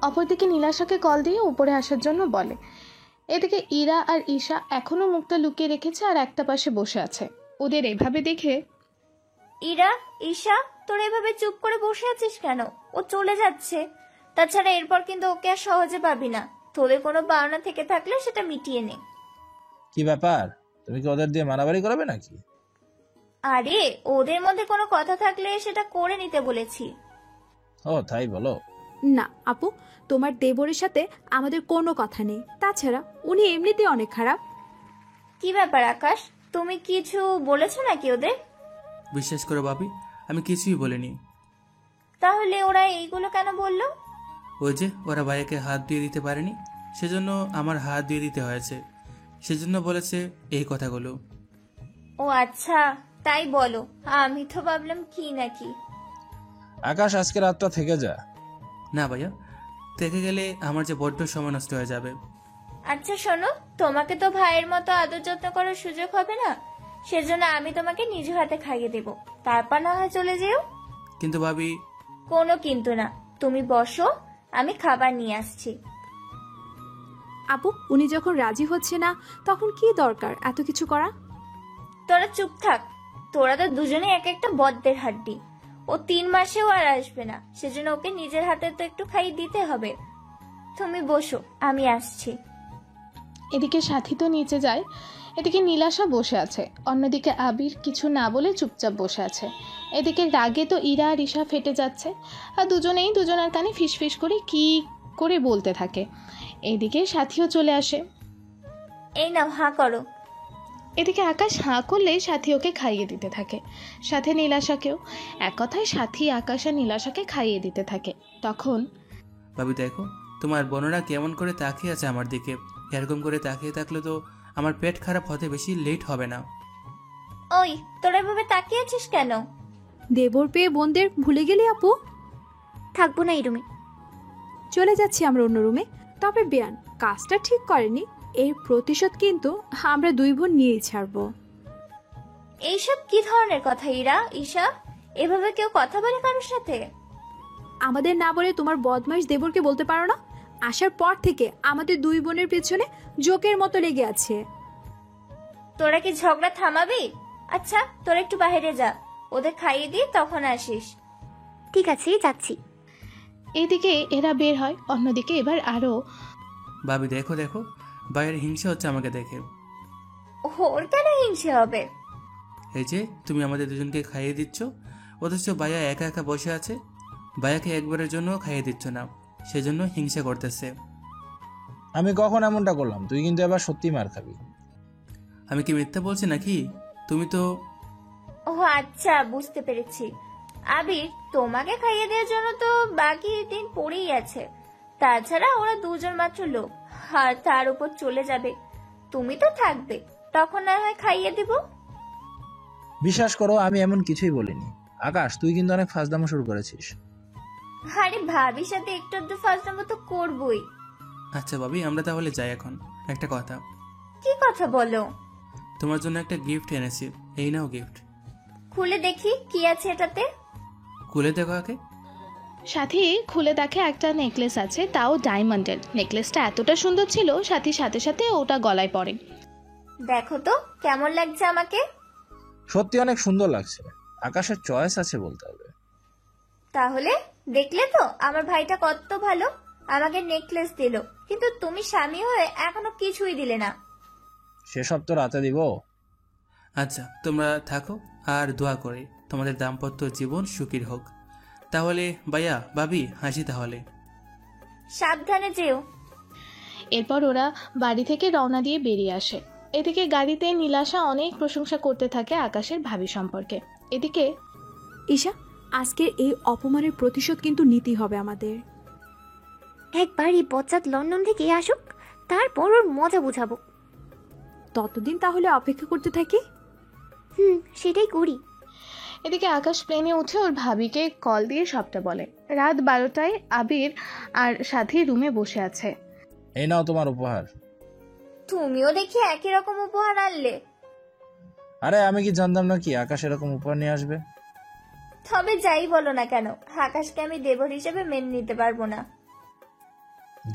অপরদিকে নীলাশাকে কল দিয়ে উপরে আসার জন্য বলে। এদিকে ইরা আর ঈশা এখনো মুখটা লুকিয়ে রেখেছে আর একটা পাশে বসে আছে। ওদের এভাবে দেখে ইরা, ঈশা, তোরা এভাবে চুপ করে বসে আছিস কেন? ও চলে যাচ্ছে। তাছাড়া এরপর কিন্তু ওকে আর সহজে পাবি না। তোদের কোনো পাওনা থেকে থাকলে সেটা মিটিয়ে নে। কি ব্যাপার, তুমি কি ওদের দিয়ে মারামারি করাবে নাকি? আরে ওদের মধ্যে কোনো কথা থাকলে সেটা করে নিতে বলেছি। ও তাই বলো? না আপু, তোমার দেবরের সাথে আমাদের কোনো কথা নেই। তাছাড়া উনি এমনিতেই অনেক খারাপ। কি ব্যাপার আকাশ, তুমি কিছু বলেছো নাকি ওদের? বিশ্বাস করো ভাবি, আমি কিছুই বলিনি। তাহলে ওরা এইগুলো কেন বললো? ওই যে ওরা ভাইয়াকে হাত দিয়ে দিতে পারেনি, সেজন্য আমার হাত দিয়ে দিতে হয়েছে, সেজন্য বলেছে এই কথাগুলো। ও আচ্ছা, তাই বলো। আমি তো ভাবলাম কি নাকি। আকাশ আজকে রাতটা থেকে যা। না ভাইয়া, থেকে গেলে আমার যে বড্ড সময় নষ্ট হয়ে যাবে। আচ্ছা শোনো, তোমাকে তো ভাইয়ের মতো আদর যত্ন করার সুযোগ হবে না, সেজন্য আমি তোমাকে নিজ হাতে খাইয়ে দেব, তারপর না হয় চলে যেও। কিন্তু ভাবি। কোনো কিন্তু না, তুমি বসো, আমি খাবার নিয়ে আসছি। আপু উনি যখন রাজি হচ্ছে না তখন কি দরকার এত কিছু করা? তোরা চুপ থাক। তোরা তো দুজনে এক একটা বদ্দের হাড্ডি। ও 3 মাসেও আর আসবে না, সেজন্য ওকে নিজের হাতে তো একটু খাইয়ে দিতে হবে। তুমি বসো, আমি আসছি। এদিকে সাথী তো নিচে যায়। এদিকে নীলাশা বসে আছে। অন্যদিকে আবির কিছু না বলে চুপচাপ বসে আছে। এদিকে রাগে তো ইরা আর ঈশা ফেটে যাচ্ছে, আর দুজনেই দুজনের কানে ফিসফিস করে কি করে বলতে থাকে। এদিকে সাথীও চলে আসে। এই নাও, হাঁ করো। এদিকে আকাশ হাঁ করলেই সাথী ওকে খাইয়ে দিতে থাকে, সাথে নীলাশাকেও। এক কথায় সাথী আকাশ আর নীলাশাকে খাইয়ে দিতে থাকে। তখন ভাবি দেখো, তোমার বোনেরা কেমন করে তাকিয়ে আছে আমার দিকে। এরকম করে তাকিয়ে থাকলে তো আমার পেট খারাপ হতে বেশি লেট হবে না। ওই তোরা এভাবে তাকিয়ে আছিস কেন? দেবর পেয়ে বোনদের ভুলে গেলি আপু? থাকবো না এই রুমে। চলে যাচ্ছি আমরা অন্য রুমে। তবে বেয়ান কাজটা ঠিক করেনি, এর প্রতিশোধ কিন্তু আমরা 2 বোন নিয়েই ছাড়বো। এইসব কি ধরনের কথা ইরা, ঈশা? এভাবে কেউ কথা বলে কারোর সাথে? আমাদের না বলে তোমার বদমাইশ দেবরকে বলতে পারো না? আসার পর থেকে আমাদের 2 বোনের পেছনে জোকের মতো লেগে আছে। তোরা কি ঝগড়া থামাবি? আচ্ছা তোরা একটু বাইরে যা, ওদের খাইয়ে দিয়ে তখন আসিস। ঠিক আছে যাচ্ছি। এদিকে এরা বের হয়। অন্যদিকে এবার আরো ভাবি দেখো দেখো, ভাইয়ের হিংসা হচ্ছে আমাকে দেখে। ওর কেন হিংসে হবে? এই যে তুমি আমাদের দুজনকে খাইয়ে দিচ্ছ, অথচ ভাইয়া একা একা বসে আছে। ভাইয়াকে একবারের জন্য খাইয়ে দিচ্ছ না, সেজন্য হিংসা করতেছে। আমি কখন এমনটা করলাম? তুই কিন্তু এবার সত্যি মার খাবি। আমি কি মিথ্যা বলছি নাকি? তুমি তো ও আচ্ছা, বুঝতে পেরেছি। আবির, তোমাকে খাইয়ে দেওয়ার জন্য তো বাকি দিন পড়েই আছে। তাছাড়া ওরা দুজন মাত্র লোক, আর তার উপর চলে যাবে। তুমি তো থাকবে, তখন না হয় খাইয়ে দিব। বিশ্বাস করো, আমি এমন কিছুই বলিনি। আকাশ, তুই কিন্তু অনেক ফাজলামো শুরু করেছিস। আরে ভাবির সাথে একটু আধটু ফাজলামো তো করবই। আচ্ছা ভাবি, আমরা তাহলে যাই এখন। একটা কথা, কি কথা বলো? তোমার জন্য একটা গিফট এনেছি, এই নাও গিফট। খুলে দেখি কি আছে এটাতে। খুলে দেখো আগে। সাথী খুলে দেখে একটা নেকলেস আছে, তাও ডায়মন্ডের। নেকলেসটা এতটা সুন্দর ছিল, সাথীর সাথে সাথে ওটা গলায় পড়ে। দেখো তো কেমন লাগছে আমাকে। সত্যি অনেক সুন্দর লাগছে। আকাশের চয়েস আছে বলতে হবে। তাহলে দেখলে তো আমার ভাইটা কত ভালো, আমাকে নেকলেস দিল, কিন্তু তুমি স্বামী হয়ে এখনো কিছুই দিলে না। সেসব তো রাতে দিব। আচ্ছা, তোমরা থাকো আর দোয়া করি তোমাদের দাম্পত্য জীবন সুখীর হোক। তাহলে ভাইয়া ভাবি, হাসি তাহলে। সাবধানে যেও। এরপর ওরা বাড়ি থেকে রওনা দিয়ে বেরিয়ে আসে। এদিকে গাড়িতে নীলাশা অনেক প্রশংসা করতে থাকে আকাশের ভাবি সম্পর্কে। এদিকে ঈশা, আজকের এই অপমানের প্রতিশোধ কিন্তু নিতেই হবে আমাদের। একবার এই বচ্চাত লন্ডন থেকে আসুক, তারপর ওর মজা বুঝাবো। ততদিন তাহলে অপেক্ষা করতে থাকি। সেটাই করি। এদিকে আকাশ প্লেনে উঠে ওর ভাবিকে কল দিয়ে সবটা বলে। রাত 12টায় আবির আর সাথী রুমে বসে আছে। এই নাও তোমার উপহার। তুমিও দেখি একই রকম উপহার আনলে। আরে আমি কি জানতাম নাকি আকাশ এরকম উপহার নিয়ে আসবে? তবে যাই বলো না কেন, আকাশকে আমি দেবর হিসেবে মেনে নিতে পারবো না।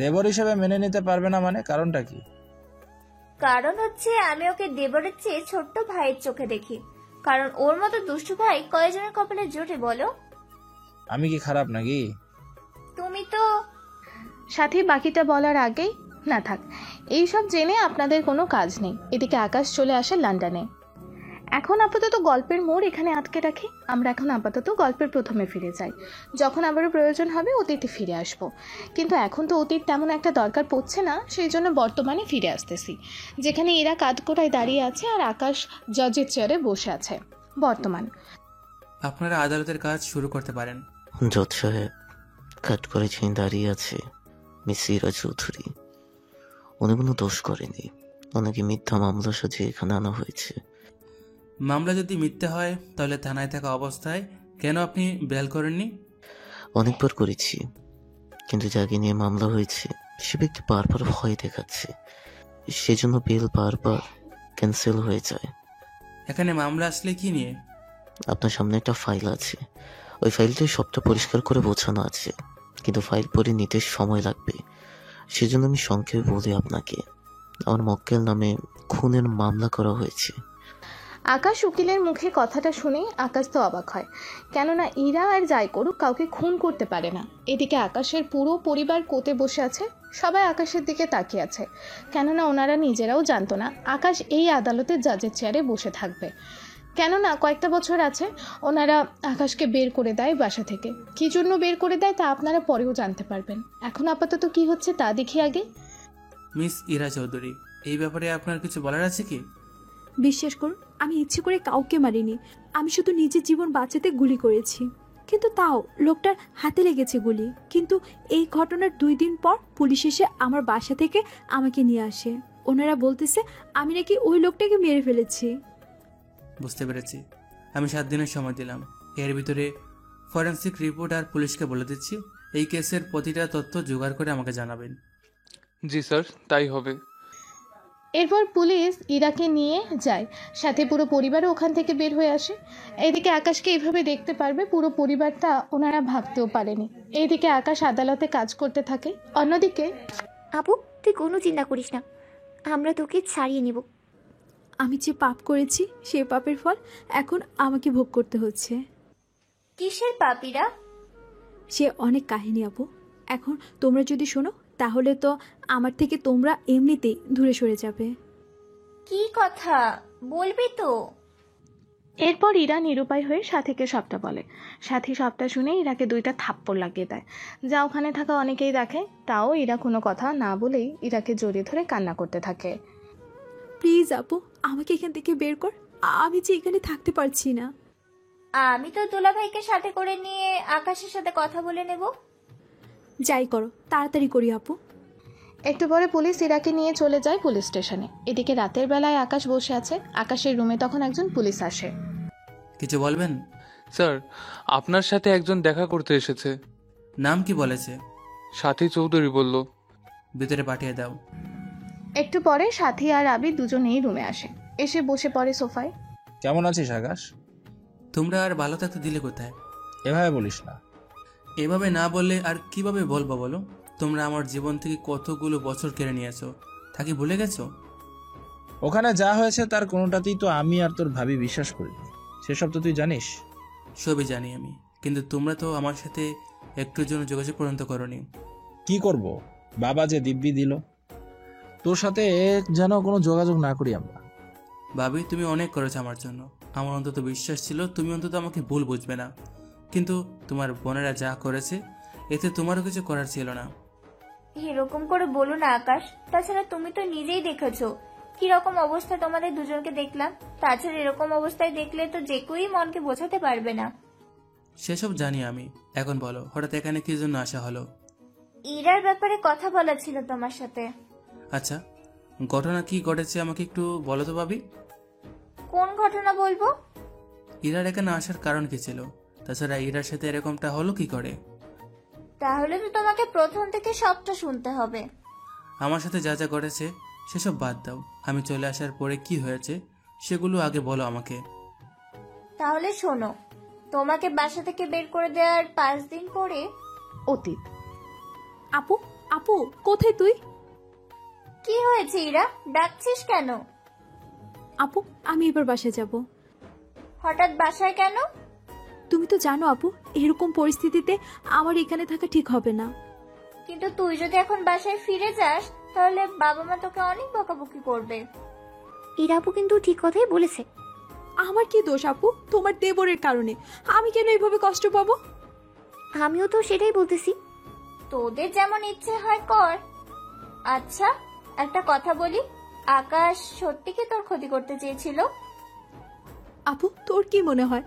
দেবর হিসেবে মেনে নিতে পারবে না মানে? কারণটা কি? কারণ হচ্ছে আমি ওকে দেবরের চেয়ে ছোট্ট ভাইয়ের চোখে দেখি। কারণ ওর মতো দুষ্টু ভাই কয়জনের কপালে জোটে বলো? আমি কি খারাপ নাকি? তুমি তো। সাথী বাকিটা বলার আগেই, না থাক, এইসব জেনে আপনাদের কোনো কাজ নেই। এদিকে আকাশ চলে আসে লন্ডনে। এখন আপাতত গল্পের মোড় এখানে আটকে রাখি। আমরা এখন আপাতত গল্পের প্রথমে ফিরে যাই। যখন আবারও প্রয়োজন হবে অতীতে ফিরে আসব, কিন্তু এখন তো অতীত তেমন একটা দরকার পড়ছে না, সেই জন্য বর্তমানে ফিরে আসতেছি, যেখানে এরা কাঠগোড়ায় দাঁড়িয়ে আছে আর আকাশ জজের চেয়ারে বসে আছে। বর্তমান। আপনারা আদালতের কাজ শুরু করতে পারেন। জজ সাহেব, কাঠগড়ায় যিনি দাঁড়িয়ে আছে মিস ইরা চৌধুরী, উনি কোনো দোষ করেনি। ওনাকে মিথ্যা মামলা সাজিয়ে এখানে আনা হয়েছে। মামলা যদি মিথ্যে হয় তাহলে থানায় থাকা অবস্থায় কেন আপনি বেল করেননি? অনেকবার করেছি, কিন্তু যাকে নিয়ে মামলা হয়েছে সে ব্যক্তি বারবার ভয় দেখাচ্ছে, সেজন্য বেল বারবার ক্যান্সেল হয়ে যায়। এখানে মামলা আসলে কি নিয়ে? আপনার সামনে একটা ফাইল আছে, ওই ফাইলটাই সবটা পরিষ্কার করে বোঝানো আছে, কিন্তু ফাইল পড়ে নিতে সময় লাগবে। সেজন্য আমি সংক্ষেপে বলি আপনাকে, আমার মক্কেল নামে খুনের মামলা করা হয়েছে। আকাশ উকিলের মুখে কথাটা শুনে আকাশ তো অবাক হয়, কেননা ইরা আর যাই করুক কাউকে খুন করতে পারে না। এদিকে আকাশের পুরো পরিবার কোর্টে বসে আছে, সবাই আকাশের দিকে তাকিয়ে আছে, কেননা ওনারা নিজেরাও জানতো না আকাশ এই আদালতে জাজের চেয়ারে বসে থাকবে। কেননা কয়েকটা বছর আছে ওনারা আকাশকে বের করে দেয় বাসা থেকে। কী জন্য বের করে দেয় তা আপনারা পরেও জানতে পারবেন। এখন আপাতত কি হচ্ছে তা দেখি আগে। মিস ইরা চৌধুরী, এই ব্যাপারে আপনার কিছু বলার আছে কি? বিশ্বাস করুন, আমি ইচ্ছে করে কাউকে মারিনি। আমি শুধু নিজের জীবন বাঁচাতে গুলি করেছি, কিন্তু তাও লোকটার হাতে লেগেছে গুলি। কিন্তু এই ঘটনার 2 দিন পর পুলিশ এসে আমার বাসা থেকে আমাকে নিয়ে আসে। ওনারা বলতেছে আমি নাকি ওই লোকটাকে মেরে ফেলেছি। বুঝতে পেরেছি। আমি 7 দিনের সময় দিলাম। এর ভিতরে ফরেন্সিক রিপোর্ট আর পুলিশকে বলে দিচ্ছি, এই কেসের প্রতিটা তথ্য জোগাড় করে আমাকে জানাবেন। জি স্যার, তাই হবে। এরপর পুলিশ ইরাকে নিয়ে যায়, সাথে পুরো পরিবারও ওখান থেকে বের হয়ে আসে। এইদিকে আকাশকে এইভাবে দেখতে পারবে পুরো পরিবারটা ওনারা ভাবতেও পারেনি। এইদিকে আকাশ আদালতে কাজ করতে থাকে। অন্যদিকে আপু, তুই কোনো চিন্তা করিস না, আমরা তোকে ছাড়িয়ে নিব। আমি যে পাপ করেছি সেই পাপের ফল এখন আমাকে ভোগ করতে হচ্ছে। কিসের পাপীরা? সে অনেক কাহিনী আপু। এখন তোমরা যদি শোনো তাহলে তো আমার থেকে তোমরা এমনিতেই দূরে সরে যাবে। কি কথা বলবি তো? এরপর ইরা নিরুপায় হয়ে সাথীকে সবটা বলে। সাথী সবটা শুনে ইরাকে 2টা থাপ্পড় লাগিয়ে দেয়, যা ওখানে থাকা অনেকেই দেখে। তাও ইরা কোনো কথা না বলেই ইরাকে জড়িয়ে ধরে কান্না করতে থাকে। প্লিজ আপু, আমাকে এখান থেকে বের কর। আমি যে এখানে থাকতে পারছি না। আমি তো দুলাভাইকে সাথে করে নিয়ে আকাশের সাথে কথা বলে নেব। যাই করো, তাড়াতাড়ি করি আপু। একটু পরে পুলিশ ইরাকে নিয়ে চলে যায় পুলিশ স্টেশনে। এদিকে রাতের বেলায় আকাশ বসে আছে। আকাশের রুমে তখন একজন পুলিশ আসে। কিছু বলবেন? স্যার, আপনার সাথে একজন দেখা করতে এসেছে। নাম কি বলেছে? সাথী চৌধুরী বলল। ভিতরে পাঠিয়ে দাও। একটু পরে সাথী আর আবির দুজনেই রুমে আসে, এসে বসে পড়ে সোফায়। কেমন আছিস আকাশ? তোমরা আর ভালো থাকতে দিলে কোথায়? এভাবে বলিস না। এভাবে না বললে আর কিভাবে বলবো বলো? তোমরা আমার জীবন থেকে কতগুলো বছর কেড়ে নিয়েছো, তা কি ভুলে গেছো? ওখানে যা হয়েছে তার কোনোটাতেই তো আমি আর তোর ভাবি বিশ্বাস করিনি। সেসব তো তুই জানিস। সবই জানি আমি, কিন্তু তোমরা তো আমার সাথে একটুর জন্য যোগাযোগ পর্যন্ত করোনি। কি করব, বাবা যে দিব্যি দিল, তোর সাথে যেন কোনো যোগাযোগ না করি আমরা। ভাবি, তুমি অনেক করেছো আমার জন্য। আমার অন্তত বিশ্বাস ছিল তুমি অন্তত আমাকে ভুল বুঝবে না, কিন্তু তোমার বোনেরা যা করেছে এতে তোমারও কিছু করার ছিল না। এরকম করে বলো না আকাশ। তাছাড়া তুমি তো নিজেই দেখেছো কিরকম অবস্থা তোমাদের দুজনকে দেখলাম। তাছাড়া এরকম অবস্থায় দেখলে তো যে কেউই মনকে বোঝাতে পারবে না। সেসব জানি আমি। এখন বলো, হঠাৎ এখানে কি জন্য আসা হলো? ইরার ব্যাপারে কথা বলা ছিল তোমার সাথে। আচ্ছা, ঘটনা কি ঘটেছে আমাকে একটু বলো তো ভাবি। কোন ঘটনা বলবো? ইরার এখানে আসার কারণ কি ছিল? তাছাড়া ইরার সাথে এরকমটা হলো কি করে? তাহলে তো তোমাকে প্রথম থেকে সবটা শুনতে হবে। আমার সাথে যা যা ঘটেছে সেসব বাদ দাও। আমি চলে আসার পরে কি হয়েছে সেগুলো আগে বলো আমাকে। তাহলে শোনো, তোমাকে বাসা থেকে বের করে দেওয়ার 5 দিন পরে অতীত। আপু, আপু কোথায় তুই? কি হয়েছে ইরা, ডাকছিস কেন? আপু, আমি এবার বাসায় যাব। হঠাৎ বাসায় কেন? তুমি তো জানো আপু, এরকম পরিস্থিতিতে আমার এখানে থাকা ঠিক হবে না। কিন্তু তুই যদি এখন বাসায় ফিরে যাস তাহলে বাবা মা তোকে অনেক বকাবকি করবে। ইরা আপু কিন্তু ঠিক কথাই বলেছে। আমার কি দোষ আপু? তোমার দেবরের কারণে আমি কেন এইভাবে কষ্ট পাবো? আমিও তো সেটাই বলতেছি। তোদের যেমন ইচ্ছে হয় কর। আচ্ছা, একটা কথা বলি, আকাশ সত্যি কি তোর ক্ষতি করতে চেয়েছিল? আপু, তোর কি মনে হয়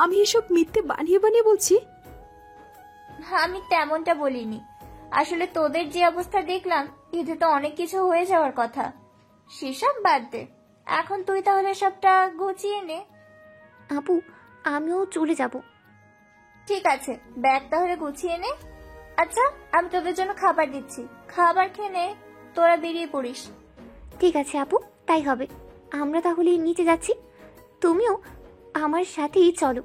আমি এসব মিথ্যে বানিয়ে বানিয়ে বলছি? আমি তেমনটা বলিনি। আসলে তোদের যে অবস্থা দেখলাম এতে তো অনেক কিছু হয়ে যাওয়ার কথা। সেসব বাদ দে, এখন তুই তাহলে সবটা গুছিয়ে নে। আপু, আমিও চলে যাব। ঠিক আছে, ব্যাগ তাহলে গুছিয়ে নে। আচ্ছা, আমি তোদের জন্য খাবার দিচ্ছি, খাবার খেয়ে নে, তোরা বেরিয়ে পড়িস। ঠিক আছে আপু, তাই হবে। আমরা তাহলে নিচে যাচ্ছি, তুমিও আমার সাথেই চলো।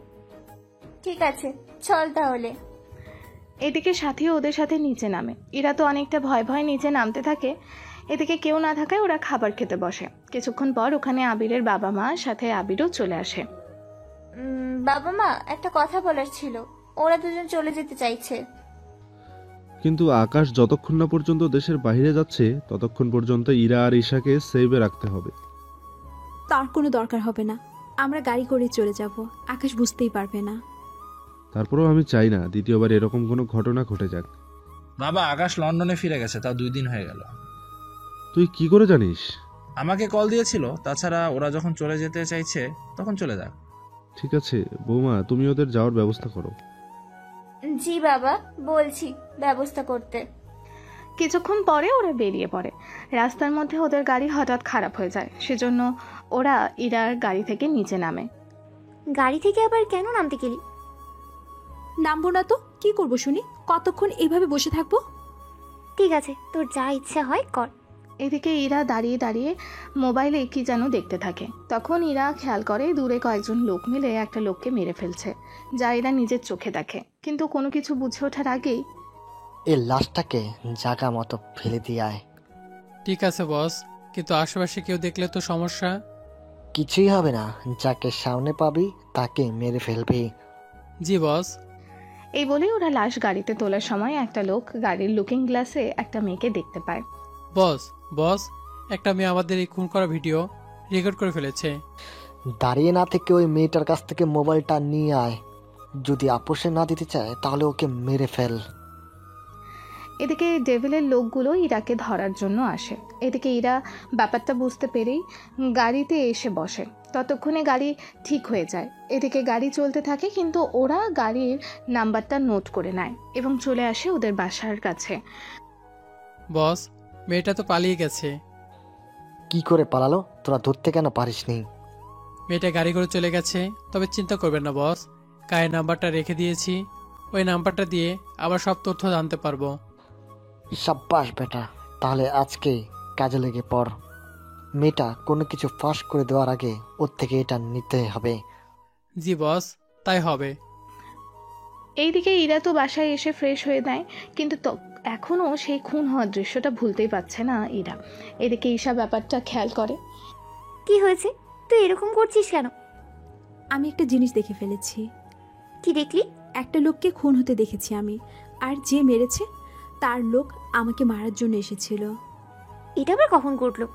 ঠিক আছে, চল তাহলে। এদিকে সাথীও ওদের সাথে নিচে নামে। এরা তো অনেকটা ভয় ভয় নিচে নামতে থাকে। এদিকে কেউ না থাকায় ওরা খাবার খেতে বসে। কিছুক্ষণ পর ওখানে আবিরের বাবা মা সাথে আবিরও চলে আসে। বাবা মা, একটা কথা বলার ছিল। ওরা দুজন চলে যেতে চাইছে। কিন্তু আকাশ যতক্ষণ না পর্যন্ত দেশের বাইরে যাচ্ছে ততক্ষণ পর্যন্ত ইরা আর ঈশাকে সেভে রাখতে হবে। তার কোনো দরকার হবে না, আমরা গাড়ি করে চলে যাব, আকাশ বুঝতেই পারবে না। তারপরেও আমি চাই না দ্বিতীয়বার এরকম কোনো ঘটনা ঘটে যাক। বাবা, আকাশ লন্ডনে ফিরে গেছে, তাও 2 দিন হয়ে গেল। তুই কি করে জানিস? আমাকে কল দিয়েছিল। তাছাড়া ওরা যখন চলে যেতে চাইছে তখন চলে যাক। ঠিক আছে বৌমা, তুমি ওদের যাওয়ার ব্যবস্থা করো। জি বাবা, বলছি ব্যবস্থা করতে। কিছুক্ষণ পরে ওরা বেরিয়ে পড়ে। রাস্তার মধ্যে ওদের গাড়ি হঠাৎ খারাপ হয়ে যায়, সেজন্য ওরা ইরার গাড়ি থেকে নিচে নামে। গাড়ি থেকে আবার কেন নামতে গেলি? নামবো না তো কি করব শুনি? কতক্ষণ এভাবে বসে থাকবো? ঠিক আছে, তোর যা ইচ্ছা হয় কর। এদিকে ইরা দাঁড়িয়ে দাঁড়িয়ে মোবাইলে কি যেন দেখতে থাকে। তখন ইরা খেয়াল করে দূরে কয়েকজন লোক মিলে একটা লোককে মেরে ফেলছে, যা ইরা নিজের চোখে দেখে। কিন্তু কোনো কিছু বুঝে ওঠার আগেই এই লাশটাকে জায়গা মতো ফেলে দিয়ে আয়। ঠিক আছে বস, কিন্তু আশেপাশে কেউ দেখলে তো সমস্যা। কিছুই হবে না, যাকে সামনে পাবি তাকে মেরে ফেলবি। জি বস। এই বলে ওরা লাশ গাড়িতে তোলার সময় একটা লোক গাড়ির লুকিং গ্লাসে একটা মেয়েকে দেখতে পায়। বস, একটা মেয়ে আমাদের এই খুন করা ভিডিও রেকর্ড করে ফেলেছে। দাঁড়িয়ে না থেকে ওই মেয়েটার কাছ থেকে মোবাইলটা নিয়ে আয়। যদি আপোষে না দিতে চায় তাহলে ওকে মেরে ফেল। এদিকে ডেভিলের লোকগুলো ইরাকে ধরার জন্য আসে। এদিকে ইরা ব্যাপারটা বুঝতে পেরেই গাড়িতে এসে বসে। ততক্ষণে গাড়ি ঠিক হয়ে যায়। এদিকে গাড়ি চলতে থাকে, কিন্তু ওরা গাড়ির নাম্বারটা নোট করে নেয় এবং চলে আসে ওদের বাসার কাছে। বস, মেয়েটা তো পালিয়ে গেছে। কি করে পালালো? তোরা ধরতে কেন পারিসনি? মেয়েটা গাড়ি করে চলে গেছে। তবে চিন্তা করবেন না বস, গায়ের নাম্বারটা রেখে দিয়েছি। ওই নাম্বারটা দিয়ে আবার সব তথ্য জানতে পারবো। সাব্বাস বেটা, তাহলে আজকে কাজে লেগে পড়। মেয়েটা কোনো কিছু ফাঁস করে দেওয়ার আগে ওর থেকে এটা নিতে হবে। জি বস, তাই হবে। এইদিকে ইরা তো বাসায় এসে ফ্রেশ হয়ে নেয়, কিন্তু এখনও সেই খুন হওয়ার দৃশ্যটা ভুলতেই পারছে না ইরা। এদিকে ঈশা ব্যাপারটা খেয়াল করে। কি হয়েছে? তুই এরকম করছিস কেন? আমি একটা জিনিস দেখে ফেলেছি। কি দেখলি? একটা লোককে খুন হতে দেখেছি আমি, আর যে মেরেছে তার লোক আমাকে মারার জন্য এসেছিল। এটা আবার কখন ঘটলো?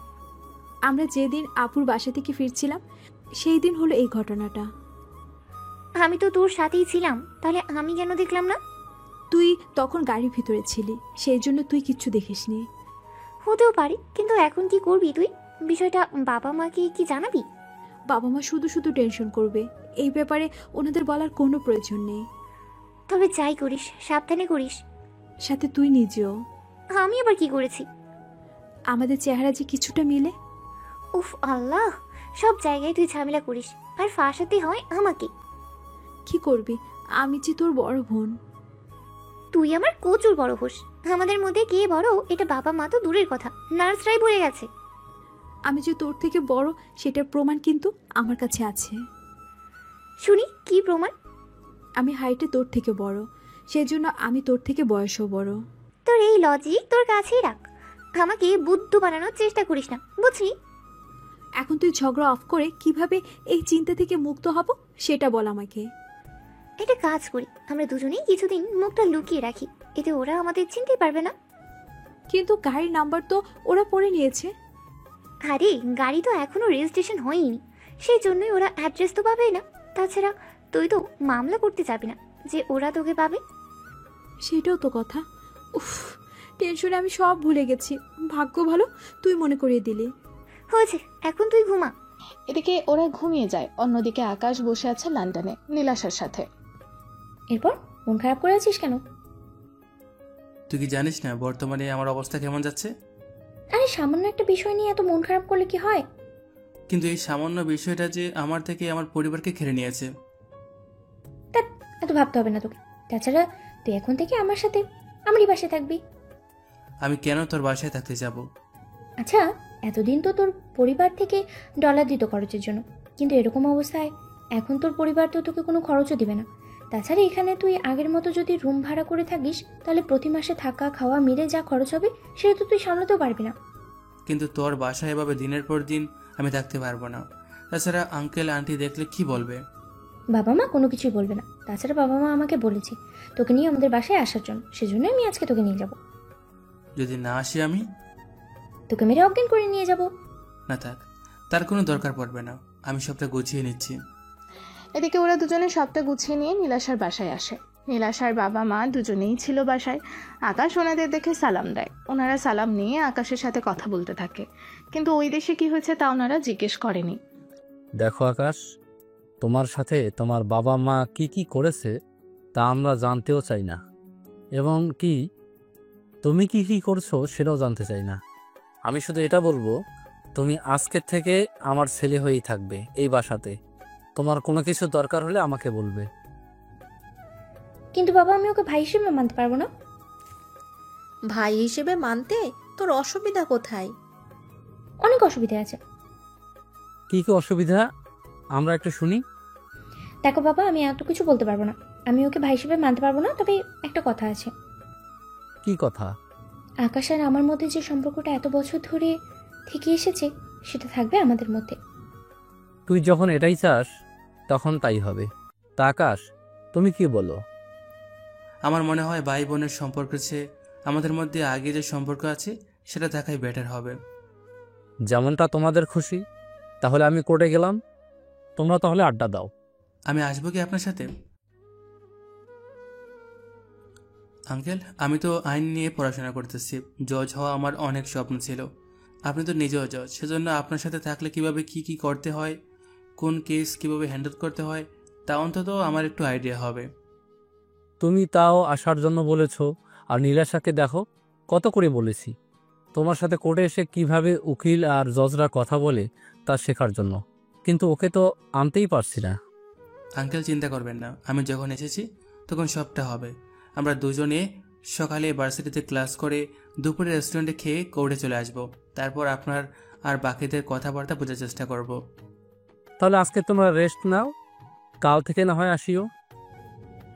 আমরা যেদিন আপুর বাসা থেকে ফিরছিলাম সেই দিন হলো এই ঘটনাটা। আমি তো তোর সাথেই ছিলাম, তাহলে আমি কেন দেখলাম না? তুই তখন গাড়ির ভিতরে ছিলি, সেই জন্য তুই কিচ্ছু দেখিসনি। হতেও পারি, কিন্তু এখন কি করবি তুই? বিষয়টা বাবা মাকে কি জানাবি? বাবা মা শুধু শুধু টেনশন করবে, এই ব্যাপারে ওনাদের বলার কোনো প্রয়োজন নেই। তবে যাই করিস সাবধানে করিস। সাথে তুই নিজেও। আমি আবার কি করেছি? আমাদের চেহারা যে কিছুটা মিলে। উফ আল্লাহ, সব জায়গায় তুই ঝামেলা করিস, আর ফাঁসাতে হয় আমাকে। কি করবি, আমি যে তোর বড় বোন। তুই আমার কচুর বড় হোস। আমাদের মধ্যে কে বড় এটা বাবা মা তো দূরের কথা, নার্সরাই বলে গেছে। আমি যে তোর থেকে বড় সেটার প্রমাণ কিন্তু আমার কাছে আছে। শুনি, কি প্রমাণ? আমি হাইটে তোর থেকে বড়, সেই জন্য আমি তোর থেকে বয়সও বড়। তোর এই লজিক তোর কাছেই রাখ, আমাকে বুদ্ধু বানানোর চেষ্টা করিস না, বুঝলি? এখন তুই ঝগড়া অফ করে কিভাবে এই চিন্তা থেকে মুক্ত হব সেটা বল আমাকে। একটা কাজ করি, আমরা দুজনেই কিছুদিন মুখটা লুকিয়ে রাখি, এতে ওরা আমাদের চিনতে পারবে না। কিন্তু গাড়ির নাম্বার তো ওরা পড়ে নিয়েছে। আরে গাড়ি তো এখনো রেজিস্ট্রেশন হয়নি, সেই জন্যই ওরা অ্যাড্রেস তো পাবে না। তাছাড়া তুই তো মামলা করতে যাবি না যে ওরা তোকে পাবে। সেটাও তো কথা। উফ, টেনশনে আমি সব ভুলে গেছি। ভাগ্য ভালো তুই মনে করিয়ে দিলি। হয়েছে, এখন তুই ঘুমা। এদিকে ওরা ঘুমিয়ে যায়। অন্যদিকে আকাশ বসে আছে লন্ডনে নীলাশার সাথে। এরপর মন খারাপ করে আছিস কেন? তুই কি জানিস না বর্তমানে আমার অবস্থা কেমন যাচ্ছে? আরে সামান্য একটা বিষয় নিয়ে এত মন খারাপ করলে কি হয়? কিন্তু এই সামান্য বিষয়টা যে আমার থেকে আমার পরিবারকে ঘিরে নিয়েছে। এত ভাবতে হবে না তোকে। তাছাড়া তুই এখন থেকে আমার সাথে আমারই বাসায় থাকবি। আমি কেন তোর বাসায় থাকতে যাব? আচ্ছা, এতদিন তো তোর পরিবার থেকে ডলার দিত খরচের জন্য, কিন্তু এরকম অবস্থায় এখন তোর পরিবার তো তোকে কোনো খরচও দিবে না। তাছাড়া এখানে তুই আগের মতো যদি রুম ভাড়া করে থাকিস তাহলে প্রতি মাসে থাকা খাওয়া মিলে যা খরচ হবে সেটা তো তুই সামলাতেও পারবি না। কিন্তু তোর বাসায় এভাবে দিনের পর দিন আমি থাকতে পারবো না। তাছাড়া আঙ্কেল আন্টি দেখলে কি বলবে? বাবা মা কোনো কিছুই বলবে না। তাছাড়া বাবা মা আমাকে বলেছে তোকে নিয়ে আমাদের বাসায় আসার জন্য, সেজন্য আমি আজকে তোকে নিয়ে যাব। যদি না আসি আমি? তোকে মেরে অজ্ঞান করে নিয়ে যাব। না থাক, তার কোনো দরকার পড়বে না, আমি সবটা গুছিয়ে নিচ্ছি। এদিকে ওরা দুজনে সবটা গুছিয়ে নিয়ে নীলাশার বাসায় আসে। নীলাশার বাবা মা দুজনেই ছিল বাসায়। আকাশ ওনাদের দেখে সালাম দেয়। ওনারা সালাম নিয়ে আকাশের সাথে কথা বলতে থাকে, কিন্তু ওই দেশে কি হয়েছে তা ওনারা জিজ্ঞেস করেনি। দেখো আকাশ, তোমার সাথে তোমার বাবা মা কি কি করেছে তা আমরা জানতেও চাই না, এবং কি তুমি কি কি করছো সেটাও জানতে চাই না। আমি শুধু এটা বলবো, তুমি আজকের থেকে আমার ছেলে হয়েই থাকবে এই বাসাতে। তোমার কোনো কিছু দরকার হলে আমাকে বলবে। কিন্তু বাবা, আমি ওকে ভাই হিসেবে মানতে পারবো না। ভাই হিসেবে মানতে তোর অসুবিধা কোথায়? অনেক অসুবিধা আছে। কি কি অসুবিধা আমরা একটু শুনি। দেখো বাবা, আমি এত কিছু বলতে পারবো না। আমি ওকে ভাই হিসেবে মানতে পারবো না, তবে একটা কথা আছে। কি কথা? আকাশ আর আমার মধ্যে যে সম্পর্কটা এত বছর ধরে থেকে এসেছে সেটা থাকবে আমাদের মধ্যে। তুই যখন এটাই চাস তখন তাই হবে। তা আকাশ, তুমি কি বলো? আমার মনে হয় ভাই বোনের সম্পর্কের চেয়ে আমাদের মধ্যে আগে যে সম্পর্ক আছে সেটা থাকাই বেটার হবে। যেমনটা তোমাদের খুশি। তাহলে আমি কোর্টে গেলাম, তোমরা তাহলে আড্ডা দাও। আমি আসবো কি আপনার সাথে? আঙ্কেল, আমি তো আইন নিয়ে পড়াশোনা করতেছি। জজ হওয়া আমার অনেক স্বপ্ন ছিল। আপনি তো নিজেও জজ, সেজন্য আপনার সাথে থাকলে কিভাবে কি করতে হয়, কোন কেস কিভাবে হ্যান্ডেল করতে হয়, তা অন্তত আমার একটু আইডিয়া হবে। তুমি তাও আসার জন্য বলেছ, আর নীলাশাকে দেখো, কত করে বলেছি তোমার সাথে কোর্টে এসে কিভাবে উকিল আর জজরা কথা বলে তা শেখার জন্য, কিন্তু ওকে তো আনতেই পারছি না। আঙ্কেল, চিন্তা করবেন না, আমি যখন এসেছি তখন সবটা হবে। আমরা দুজনে সকালে ভার্সিটিতে ক্লাস করে দুপুরে রেস্টুরেন্টে খেয়ে কোর্টে চলে আসব। তারপর আপনার আর বাকিদের কথাবার্তা বোঝার চেষ্টা করব। তাহলে আজকে তোমরা রেস্ট নাও, কাল থেকে না হয় আসিও।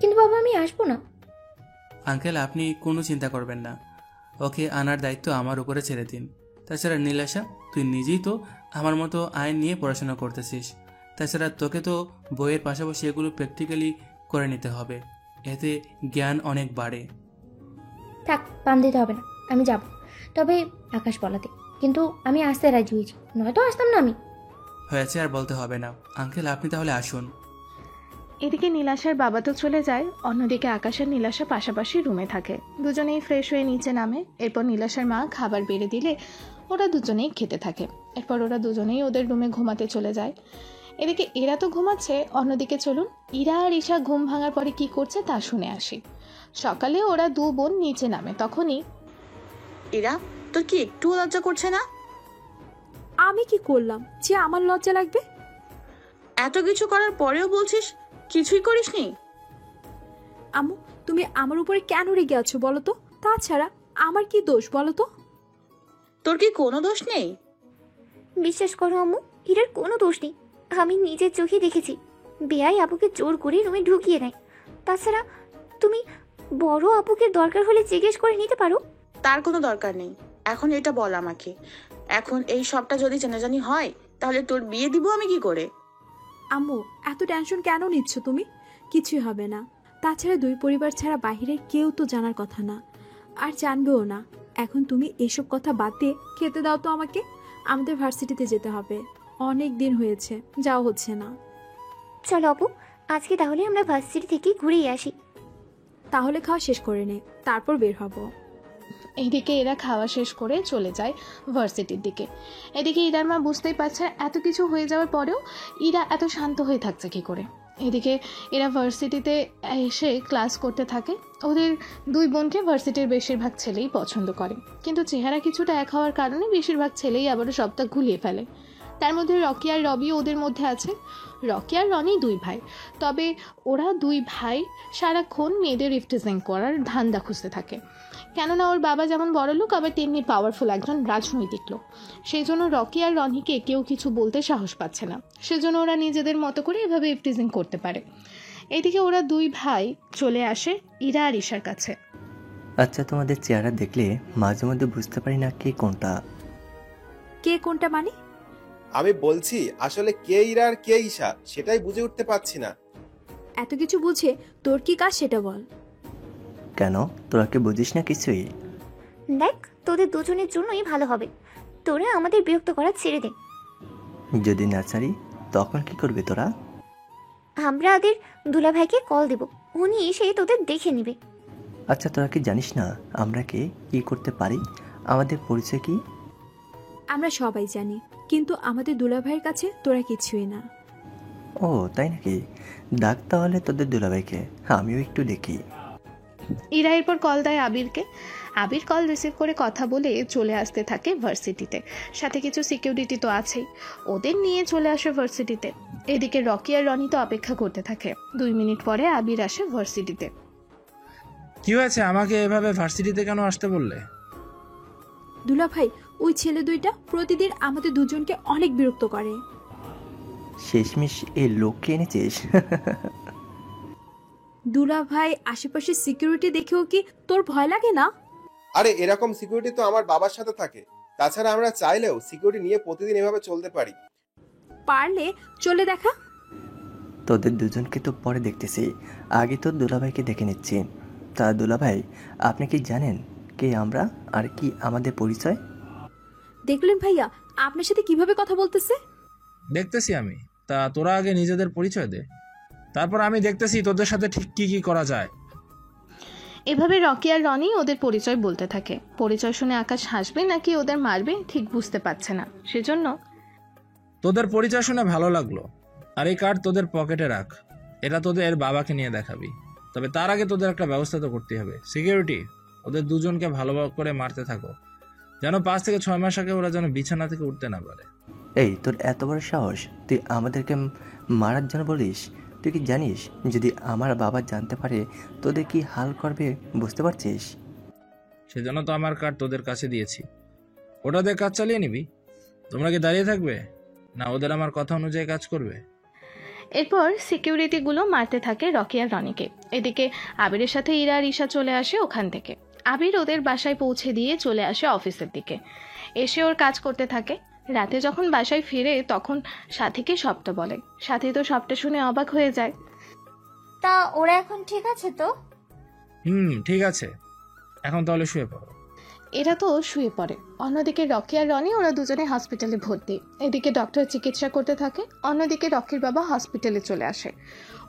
কিন্তু বাবা আমি আসবো না। আঙ্কেল, আপনি কোনো চিন্তা করবেন না, ওকে আনার দায়িত্ব আমার উপরে ছেড়ে দিন। তাছাড়া নীলাশা, তুই নিজেই তো আমার মতো আইন নিয়ে পড়াশোনা করতেছিস। তাছাড়া তোকে তো বইয়ের পাশাপাশি এগুলো প্র্যাকটিক্যালি করে নিতে হবে, এতে জ্ঞান অনেক বাড়ে। থাক, পাম দিতে হবে না, আমি যাব, তবে আকাশ বলাতে। কিন্তু আমি আসতে রাজি হয়েছি, নয়তো আসতাম না আমি। হয়েছে, আর বলতে হবে না। আঙ্কেল, আপনি তাহলে আসুন। এদিকে নীলাশার বাবা তো চলে যায়, অন্যদিকে আকাশ আর নীলাশা পাশাপাশি রুমে থাকে। দুজনেই ফ্রেশ হয়ে নিচে নামে। এরপর নীলাশার মা খাবার বেড়ে দিলে ওরা দুজনেই খেতে থাকে। এরপর ওরা দুজনেই ওদের রুমে ঘুমাতে চলে যায়। এদিকে এরা তো ঘুমাচ্ছে, অন্যদিকে চলুন ইরা আর ঈশা ঘুম ভাঙার পরে কি করছে তা শুনে আসি। সকালে ওরা দু বোন নিচে নামে, তখনই ইরা, তোর কি একটু লজ্জা করছে না? আমি কি করলাম যে আমার লজ্জা লাগবে? এত কিছু করার পরেও বলছিস কিছুই করিসনি? আম্মু, তুমি আমার উপরে কেন রেগে আছো বলো তো? তাছাড়া আমার কি দোষ বলো তো? তোর কি কোনো দোষ নেই? বিশ্বাস করো আম্মু, ইরার কোনো দোষ নেই। আমি নিজের চোখে দেখেছি বেয়াই আপুকে জোর করে রুমে ঢুকিয়ে নেয়। তাছাড়া তুমি বড় আপুকে দরকার হলে জিজ্ঞেস করে নিতে পারো। তার কোনো দরকার নেই। এখন এটা বল আমাকে, এখন এই সবটা যদি জানাজানি হয় তাহলে তোর বিয়ে দিব আমি কি করে? আম্মু, এত টেনশন কেন নিচ্ছ তুমি? কিছুই হবে না। তাছাড়া দুই পরিবার ছাড়া বাইরে কেউ তো জানার কথা না, আর জানবেও না। এখন তুমি এসব কথা বাদ দিয়ে খেতে দাও তো আমাকে। আমাদের ভার্সিটিতে যেতে হবে, অনেক দিন হয়েছে, যাওয়া হচ্ছে না। চলো আপু, আজকে তাহলে আমরা ভার্সিটি থেকে ঘুরেই আসি। তাহলে খাওয়া শেষ করে নে, তারপর বের হব। এদিকে এরা খাওয়া শেষ করে চলে যায় ভার্সিটির দিকে। এদিকে ইরার মা বুঝতেই পারছে এত কিছু হয়ে যাওয়ার পরেও ইরা এত শান্ত হয়ে থাকছে কি করে। এদিকে এরা ভার্সিটিতে এসে ক্লাস করতে থাকে। ওদের দুই বোনকে ভার্সিটির বেশিরভাগ ছেলেই পছন্দ করে, কিন্তু চেহারা কিছুটা এক হওয়ার কারণে বেশিরভাগ ছেলেই আবারও সবটা গুলিয়ে ফেলে। তার মধ্যে রকি আর রবি ওদের মধ্যে আছে। রকি আর রনি দুই ভাই, তবে ওরা দুই ভাই সারাক্ষণ মেয়েদের ইফটিজিং করার ধান্দা খুঁজতে থাকে। কেননা ওর বাবা যেমন বড় লোক, আবার তেমনি পাওয়ারফুল একজন রাজনৈতিক লোক। সেই জন্য রকি আর রনিকে কেউ কিছু বলতে সাহস পাচ্ছে না। সেজন্য ওরা নিজেদের মতো করে এভাবে ইফটিজিং করতে পারে। এদিকে ওরা দুই ভাই চলে আসে ইরা আর ঈশার কাছে। আচ্ছা, তোমাদের চেহারা দেখলে মাঝে মধ্যে বুঝতে পারি না কে কোনটা। কে কোনটা মানে? আমি বলছি আসলে কে ইরা আর কে ঈশা সেটাই বুঝে উঠতে পারছি না। এত কিছু বুঝে তোর কি কাজ সেটা বল। কেন, তোরা কি বুঝিস না কিছুই? দেখ, তোদের দুজনের জন্যই ভালো হবে তোরা আমাদের বিরক্ত করা ছেড়ে দে। যদি না ছাড়ি তখন কি করবে তোরা? আমরা ওদের দুলাভাইকে কল দেব, উনি এসে তোদের দেখে নেবে। আচ্ছা, তোরা কি জানিস না আমরা কে, কি করতে পারি, আমাদের পরিচয় কি? আমরা সবাই জানি, কিন্তু আমাদের দুলাভাইয়ের কাছে তোরা কিছুই না। ও তাই নাকি? ডাক তাহলে তোদের দুলাভাইকে, আমিও একটু দেখি। ইরা এরপর কল দেয় আবিরকে। আবির কল রিসিভ করে কথা বলে চলে আসতে থাকে ভার্সিটিতে। সাথে কিছু সিকিউরিটি তো আছেই, ওদের নিয়ে চলে আসে ভার্সিটিতে। এদিকে রকি আর রনি তো অপেক্ষা করতে থাকে। 2 মিনিট পরে আবির আসে ভার্সিটিতে। কি হয়েছে, আমাকে এভাবে ভার্সিটিতে কেন আসতে বললে? দুলাভাই, ওই ছেলে দুইটা প্রতিদিন আমাদের দুজনকে অনেক বিরক্ত করে। শেষমেশ এই লোককে এনেছিস? দুলাভাই, আশেপাশে সিকিউরিটি দেখেও কি তোর ভয় লাগে না? আরে এরকম সিকিউরিটি তো আমার বাবার সাথে থাকে। তাছাড়া আমরা চাইলেও সিকিউরিটি নিয়ে প্রতিদিন এভাবে চলতে পারি। পারলে চলে দেখা। তোদের দুজনকে তো পরে দেখতেছি, আগে তো দুলাভাইকে দেখে নিচ্ছি। তা দুলাভাই, আপনি কি জানেন কে আমরা আর কি আমাদের পরিচয়? দেখলেন ভাইয়া আপনার সাথে কিভাবে কথা বলতেছে? দেখতেছি আমি, তা তোরা আগে নিজেদের পরিচয় দে, তারপর আমি দেখতেছি তোদের সাথে ঠিক কি কি করা যায়। এভাবে রকি আর রনি ওদের পরিচয় বলতে থাকে। পরিচয় শুনে আকাশ হাসবে নাকি ওদের মারবে ঠিক বুঝতে পারছে না, সেজন্য তোদের পরিচয় শুনে ভালো লাগলো, আর এই কার্ড তোদের পকেটে রাখ, এটা তোদের বাবাকে নিয়ে দেখাবি। তবে তার আগে তোদের একটা ব্যবস্থা তো করতে হবে। সিকিউরিটি, ওদের দুজনকে ভালো করে মারতে থাকো, যেন 5 থেকে 6 মাস আগে ওরা যেন বিছানা থেকে উঠতে না পারে। এই তোর এত বড় সাহস, তুই আমাদেরকে মারার জন্য বলিস? তুই কি জানিস যদি আমার বাবা জানতে পারে তোদের কি হাল করবে, বুঝতে পারছিস? সেজন্য তো আমার কার্ড তোদের কাছে দিয়েছি, ওটা দিয়ে কাজ চালিয়ে নিবি। তোমরা কি দাঁড়িয়ে থাকবে, না ওদের আমার কথা অনুযায়ী কাজ করবে? এরপর সিকিউরিটিগুলো মারতে থাকে রকি আর রনিকে। এদিকে আবিরের সাথে ইরা আর ঈশা চলে আসে ওখান থেকে। আবির ওদের বাসায় পৌঁছে দিয়ে চলে আসে অফিসের দিকে, এসে ওর কাজ করতে থাকে। রাতে যখন বাসায় ফিরে তখন সাথীকে সবটা বলে। সাথী তো সবটা শুনে অবাক হয়ে যায়। তা ওরা এখন ঠিক আছে তো? ঠিক আছে, এখন তাহলে শুয়ে পড়ো। এরা তো শুয়ে পড়ে। অন্যদিকে রকি আর রনি ওরা দুজনে হসপিটালে ভর্তি। এদিকে ডক্টর চিকিৎসা করতে থাকে, অন্যদিকে রকির বাবা হসপিটালে চলে আসে।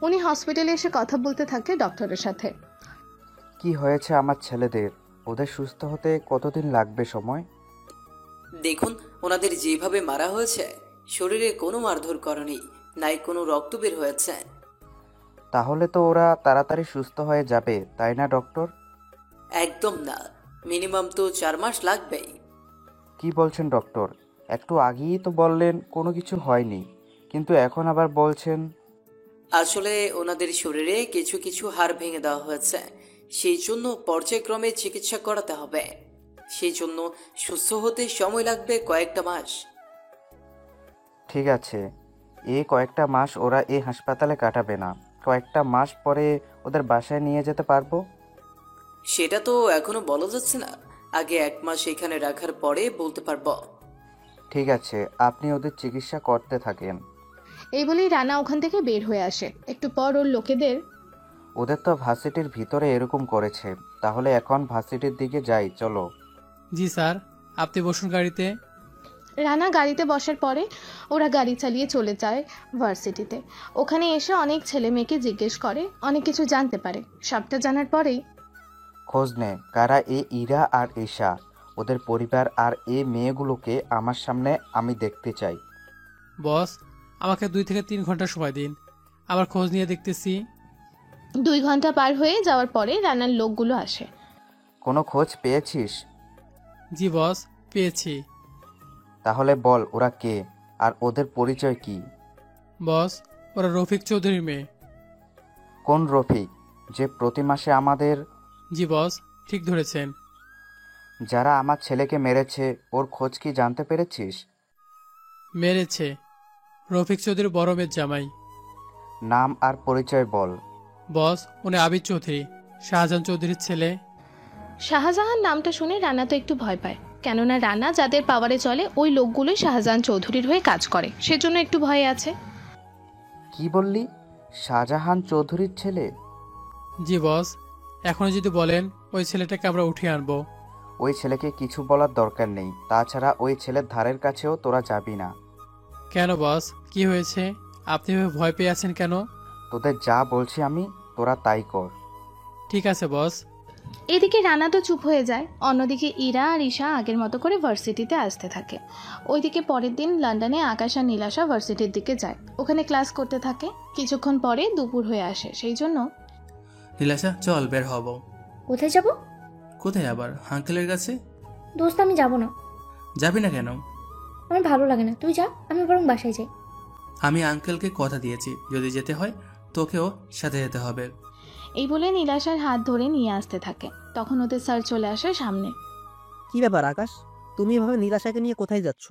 উনি হসপিটালে এসে কথা বলতে থাকে ডক্টরের সাথে। কি হয়েছে আমার ছেলেদের? ওদের সুস্থ হতে কতদিন লাগবে সময়? দেখুন, ওনাদের যেভাবে মারা হয়েছে, শরীরে কোনো মারধর করেনি, নাই কোনো রক্ত বের হয়েছে। তাহলে তো ওরা তাড়াতাড়ি সুস্থ হয়ে যাবে, তাই না ডক্টর? একদম না, মিনিমাম তো 4 মাস লাগবেই। কি বলছেন ডক্টর? একটু আগেই তো বললেন কোনো কিছু হয়নি, কিন্তু এখন আবার বলছেন। আসলে ওনাদের শরীরে কিছু কিছু হাড় ভেঙে দেওয়া হয়েছে, সেই জন্য পর্যায়ক্রমে চিকিৎসা করাতে হবে। সেই জন্য সুস্থ হতে সময় লাগবে কয়েকটা মাস। ঠিক আছে, এই কয়েকটা মাস ওরা এই হাসপাতালে কাটাবে না, কয়েকটা মাস পরে ওদের বাসায় নিয়ে যেতে পারবো? সেটা তো এখনো বলা যাচ্ছে না, আগে 1 মাস এখানে রাখার পরে বলতে পারবো। ঠিক আছে, আপনি ওদের চিকিৎসা করতে থাকেন। এই বলেই রানা ওখান থেকে বের হয়ে আসে। একটু পর ওর লোকেদের, ওদের তো ভার্সিটির ভিতরে এরকম করেছে, তাহলে এখন ভার্সিটির দিকে যাই, চলো। জি স্যার, আপনি বসুন গাড়িতে। রানা গাড়িতে বসার পরে ওরা গাড়ি চালিয়ে চলে যায় ভার্সিটিতে। ওখানে এসে অনেক ছেলে মেয়েকে জিজ্ঞেস করে, অনেক কিছু জানতে পারে। সবটা জানার পরেই খোঁজ নে কারা এই ইরা আর ঈশা, ওদের পরিবার আর এই মেয়েগুলোকে আমার সামনে আমি দেখতে চাই। বস, আমাকে 2 থেকে 3 ঘন্টা সময় দিন, আবার খোঁজ নিয়ে দেখতেছি। 2 ঘন্টা পার হয়ে যাওয়ার পরে রানার লোকগুলো আসে। কোনো খোঁজ পেয়েছিস? জি বস, পেয়েছি। তাহলে বল ওরা কে আর ওদের পরিচয় কি? বস, ওরা রফিক চৌধুরীর মেয়ে। কোন রফিক, যে প্রতি মাসে আমাদের? জি বস, ঠিক ধরেছেন। যারা আমার ছেলেকে মেরেছে ওর খোঁজ কি জানতে পেরেছিস? মেরেছে রফিক চৌধুরীর বড় মেয়ের জামাই। নাম আর পরিচয় বল। বস, উনি আবির চৌধুরী, শাহজাহান চৌধুরীর ছেলে। শাহজাহান নামটা শুনে রানা তো একটু ভয় পায়, কেননা রানা যাদের পাওয়ারে চলে ওই লোকগুলোই শাহজাহান চৌধুরীর হয়ে কাজ করে, সেজন্য একটু ভয়ে আছে। কি বললি? শাহজাহান চৌধুরীর ছেলে? জি বস, এখনো যদি বলেন ওই ছেলেটাকে আমরা উঠিয়ে আনবো। ওই ছেলেকে কিছু বলার দরকার নেই, তাছাড়া ওই ছেলের ধারের কাছেও তোরা যাবি না। কেন বস, কি হয়েছে? আপনি এভাবে ভয় পেয়ে আছেন কেন? তোদের যা বলছি আমি, তোরা তাই কর। ঠিক আছে বস। এদিকে রানা তো চুপ হয়ে যায়। অন্যদিকে ইরা আর ঈশা আগের মতো করে ভার্সিটিতে আসতে থাকে। ওইদিকে পরের দিন লন্ডনে আকাশ আর নীলাশা ভার্সিটির দিকে যায়, ওখানে ক্লাস করতে থাকে। কিছুক্ষণ পরে দুপুর হয়ে আসে, সেই জন্য নীলাশা, চল বের হব। কোথায় যাব? কোথায় আবার? আঙ্কেলের কাছে। দোস্ত, আমি যাব না। যাবি না কেন? আমার ভালো লাগে না, তুই যা, আমি বরং বাসায় যাই। আমি আঙ্কেলকে কথা দিয়েছি, যদি যেতে হয় তোকেও সাথে যেতে হবে। এই বলে নীলাশার হাত ধরে নিয়ে আসতে থাকে। তখন ওদের স্যার চলে আসে সামনে। কি ব্যাপার আকাশ, তুমি এভাবে নীলাশাকে নিয়ে কোথায় যাচ্ছ?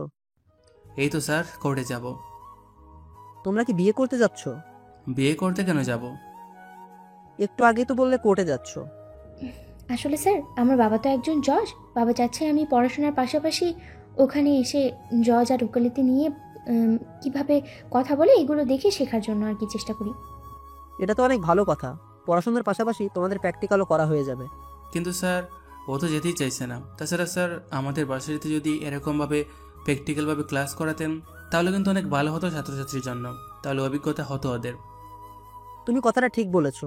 এই তো স্যার, কোর্টে যাব। তোমরা কি বিয়ে করতে যাচ্ছ? বিয়ে করতে কেন যাব? একটু আগে তো বললে কোর্টে যাচ্ছ। আসলে স্যার, আমার বাবা তো একজন জজ। বাবা চাচ্ছে আমি পড়াশোনার পাশাপাশি ওখানে এসে জজ আর উকালতি নিয়ে কিভাবে কথা বলে এগুলো দেখে শেখার জন্য আর কি চেষ্টা করি। এটা তো অনেক ভালো কথা, পড়াশোনার পাশাপাশি তোমাদের প্র্যাকটিক্যালও করা হয়ে যাবে। কিন্তু স্যার, ও তো যেতেই চাইছে না। তাছাড়া স্যার, আমাদের ভার্সিটিতে যদি এরকমভাবে প্র্যাকটিক্যালভাবে ক্লাস করাতেন তাহলে কিন্তু অনেক ভালো হতো ছাত্রছাত্রীর জন্য। তাহলে অভিজ্ঞতা হতো ওদের। তুমি কথাটা ঠিক বলেছ।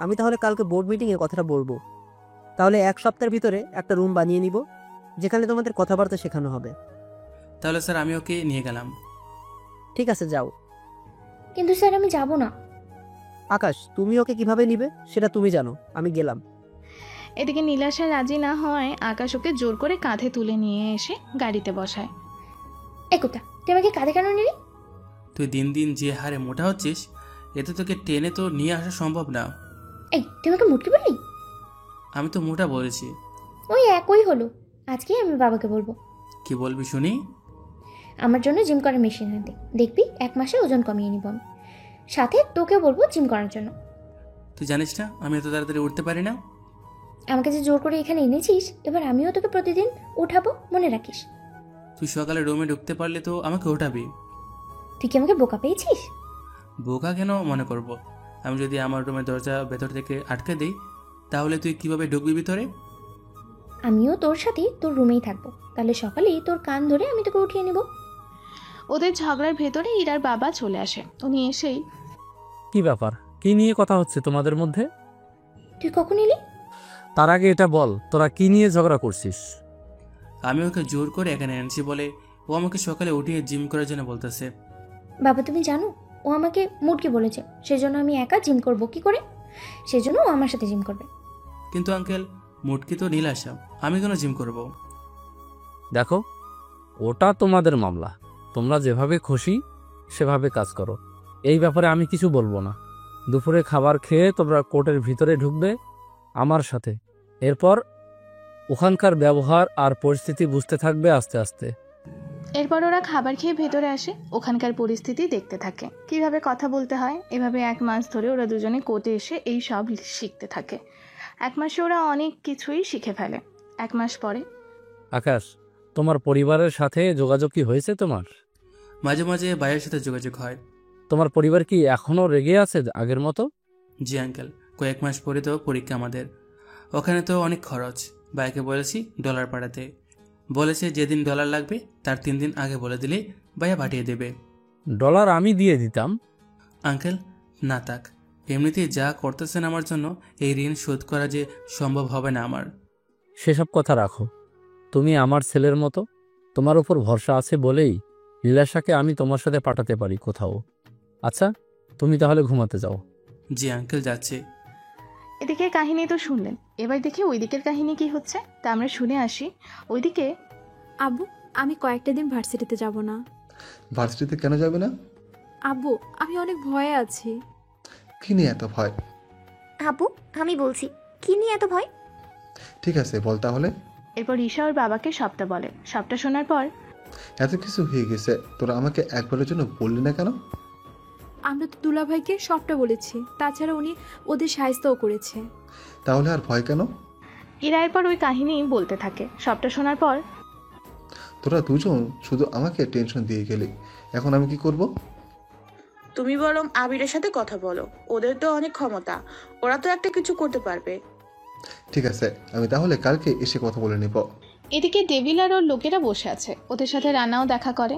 আমি তাহলে কালকে বোর্ড মিটিংয়ে কথাটা বলবো। তাহলে 1 সপ্তাহের ভিতরে একটা রুম বানিয়ে নিব, যেখানে তোমাদের কথাবার্তা শেখানো হবে। তাহলে স্যার আমি ওকে নিয়ে গেলাম। ঠিক আছে, যাও। কিন্তু স্যার আমি যাব না। আকাশ, তুমি ওকে কিভাবে নিবে সেটা তুমি জানো, আমি গেলাম। এদিকে নীলাশা রাজি না হয় আকাশ ওকে জোর করে কাঁধে তুলে নিয়ে এসে গাড়িতে বসায়। একতা, তুই আমাকে কাঁধে কেন নিলি? তুই দিন দিন যে হারে মোটা হচ্ছিস, এতে তোকে টেনে তো নিয়ে আসা সম্ভব না। এই, তুই আমাকে মুটকি বললি? আমি তো মোটা বলেছি। ওই একই হলো। আজকেই আমি বাবাকে বলবো। কি বলবি শুনি? আমার জন্য জিম করার মেশিন আনতে। দেখবি 1 মাসে ওজন কমিয়ে নিব আমি। সাথে তোকেও বলবো জিম করার জন্য। তুই জানিস না আমি এত তাড়াতাড়ি উঠতে পারি না। আমাকে যে জোর করে এখানে এনেছিস, এবার আমিও তোকে প্রতিদিন উঠাবো, মনে রাখিস। তুই সকালে রুমে ঢুকতে পারলে তো আমাকে উঠাবি। তুই কি আমাকে বোকা পেয়েছিস? বোকা কেন মনে করব? আমি যদি আমার রুমের দরজা ভেতর থেকে আটকে দিই, তাহলে তুই কিভাবে ঢুকবি ভিতরে? আমিও তোর সাথে তোর রুমেই থাকবো। তাহলে সকালেই তোর কান ধরে আমি তোকে উঠিয়ে নেব। ওদের ঝগড়ার ভেতরে ইরার বাবা চলে আসে। উনি এসেই, কি ব্যাপার? কি নিয়ে কথা হচ্ছে তোমাদের মধ্যে? তুই কখন এলি? তার আগে এটা বল, তোরা কি নিয়ে ঝগড়া করছিস? আমি ওকে জোর করে এখানে এনেছি বলে ও আমাকে সকালে উঠিয়ে জিম করার জন্য বলতেছে। বাবা, তুমি জানো ও আমাকে মুটকি বলেছে, সেজন্য আমি একা জিম করব কি করে? সেজন্য ও আমার সাথে জিম করবে। কিন্তু আঙ্কেল, মুটকি তো নীলাশা, আমি কেন জিম করব? দেখো, ওটা তোমাদের মামলা। তোমরা যেভাবে খুশি সেভাবে কাজ করো। এই ব্যাপারে আমি কিছু বলবো না। দুপুরে খাবার খেয়ে তোমরা কোর্টের ভিতরে ঢুকবে আমার সাথে। এরপর ওখানকার ব্যবহার আর পরিস্থিতি বুঝতে থাকবে আস্তে আস্তে। এরপর ওরা খাবার খেয়ে ভেতরে আসে। ওখানকার পরিস্থিতি দেখতে থাকে, কিভাবে কথা বলতে হয়। এভাবে 1 মাস ধরে ওরা দুজনে কোর্টে এসে এই সব শিখতে থাকে। 1 মাসে ওরা অনেক কিছুই শিখে ফেলে। 1 মাস পরে, আকাশ, তোমার পরিবারের সাথে যোগাযোগ কি হয়েছে তোমার? মাঝে মাঝে ভাইয়ের সাথে যোগাযোগ হয়। তোমার পরিবার কি এখনো রেগে আছে আগের মতো? জি আঙ্কেল, কয়েক মাস পরে তো পরীক্ষা আমাদের। ওখানে তো অনেক খরচ। ভাইকে বলেছি ডলার পাঠাতে। বলেছে যেদিন ডলার লাগবে তার 3 দিন আগে বলে দিলে ভাইয়া পাঠিয়ে দেবে। ডলার আমি দিয়ে দিতাম। আঙ্কেল, না থাক। এমনিতেই যা করতেছেন আমার জন্য, এই ঋণ শোধ করা যে সম্ভব হবে না আমার। সেসব কথা রাখো। তুমি আমার ছেলের মতো, তোমার উপর ভরসা আছে বলেই লীলাশাকে আমি তোমার সাথে পাঠাতে পারি কোথাও। আচ্ছা, তুমি তাহলে ঘুমাতে যাও। জি আঙ্কেল, যাচ্ছে। এদিকে কাহিনী তো শুনলেন, এবার দেখি ওইদিকের কাহিনী কি হচ্ছে তা আমরা শুনে আসি। ওইদিকে, আব্বু, আমি কয়েকটা দিন ভার্সিটিতে যাব না। ভার্সিটিতে কেন যাবে না? আব্বু, আমি অনেক ভয়ে আছি। কি নিয়ে এত ভয়? আপু, আমি বলছি, কি নিয়ে এত ভয়? ঠিক আছে, বল তাহলে। এরপর ঈশা ওর বাবাকে সবটা বলে। সবটা শোনার পর, এত কিছু হয়ে গেছে, তোরা আমাকে একবারের জন্য বললি না কেন? আমরা তো দুলাভাইকে সবটা বলেছি, তাছাড়া উনি ওদের সাহায্যও করেছে। তাহলে আর ভয় কেন? ইরা এরপর ওই কাহিনী বলতে থাকে। সবটা শোনার পর, তোরা দুজন শুধু আমাকে টেনশন দিয়ে গেলি, এখন আমি কি করব? তুমি বরং আবিরের সাথে কথা বলো, ওদের তো অনেক ক্ষমতা, ওরা তো একটা কিছু করতে পারবে। ঠিক আছে, আমি তাহলে কালকে এসে কথা বলে নিব। এদিকে ডেভিল আর ওর লোকেরা বসে আছে। ওদের সাথে রানাও দেখা করে।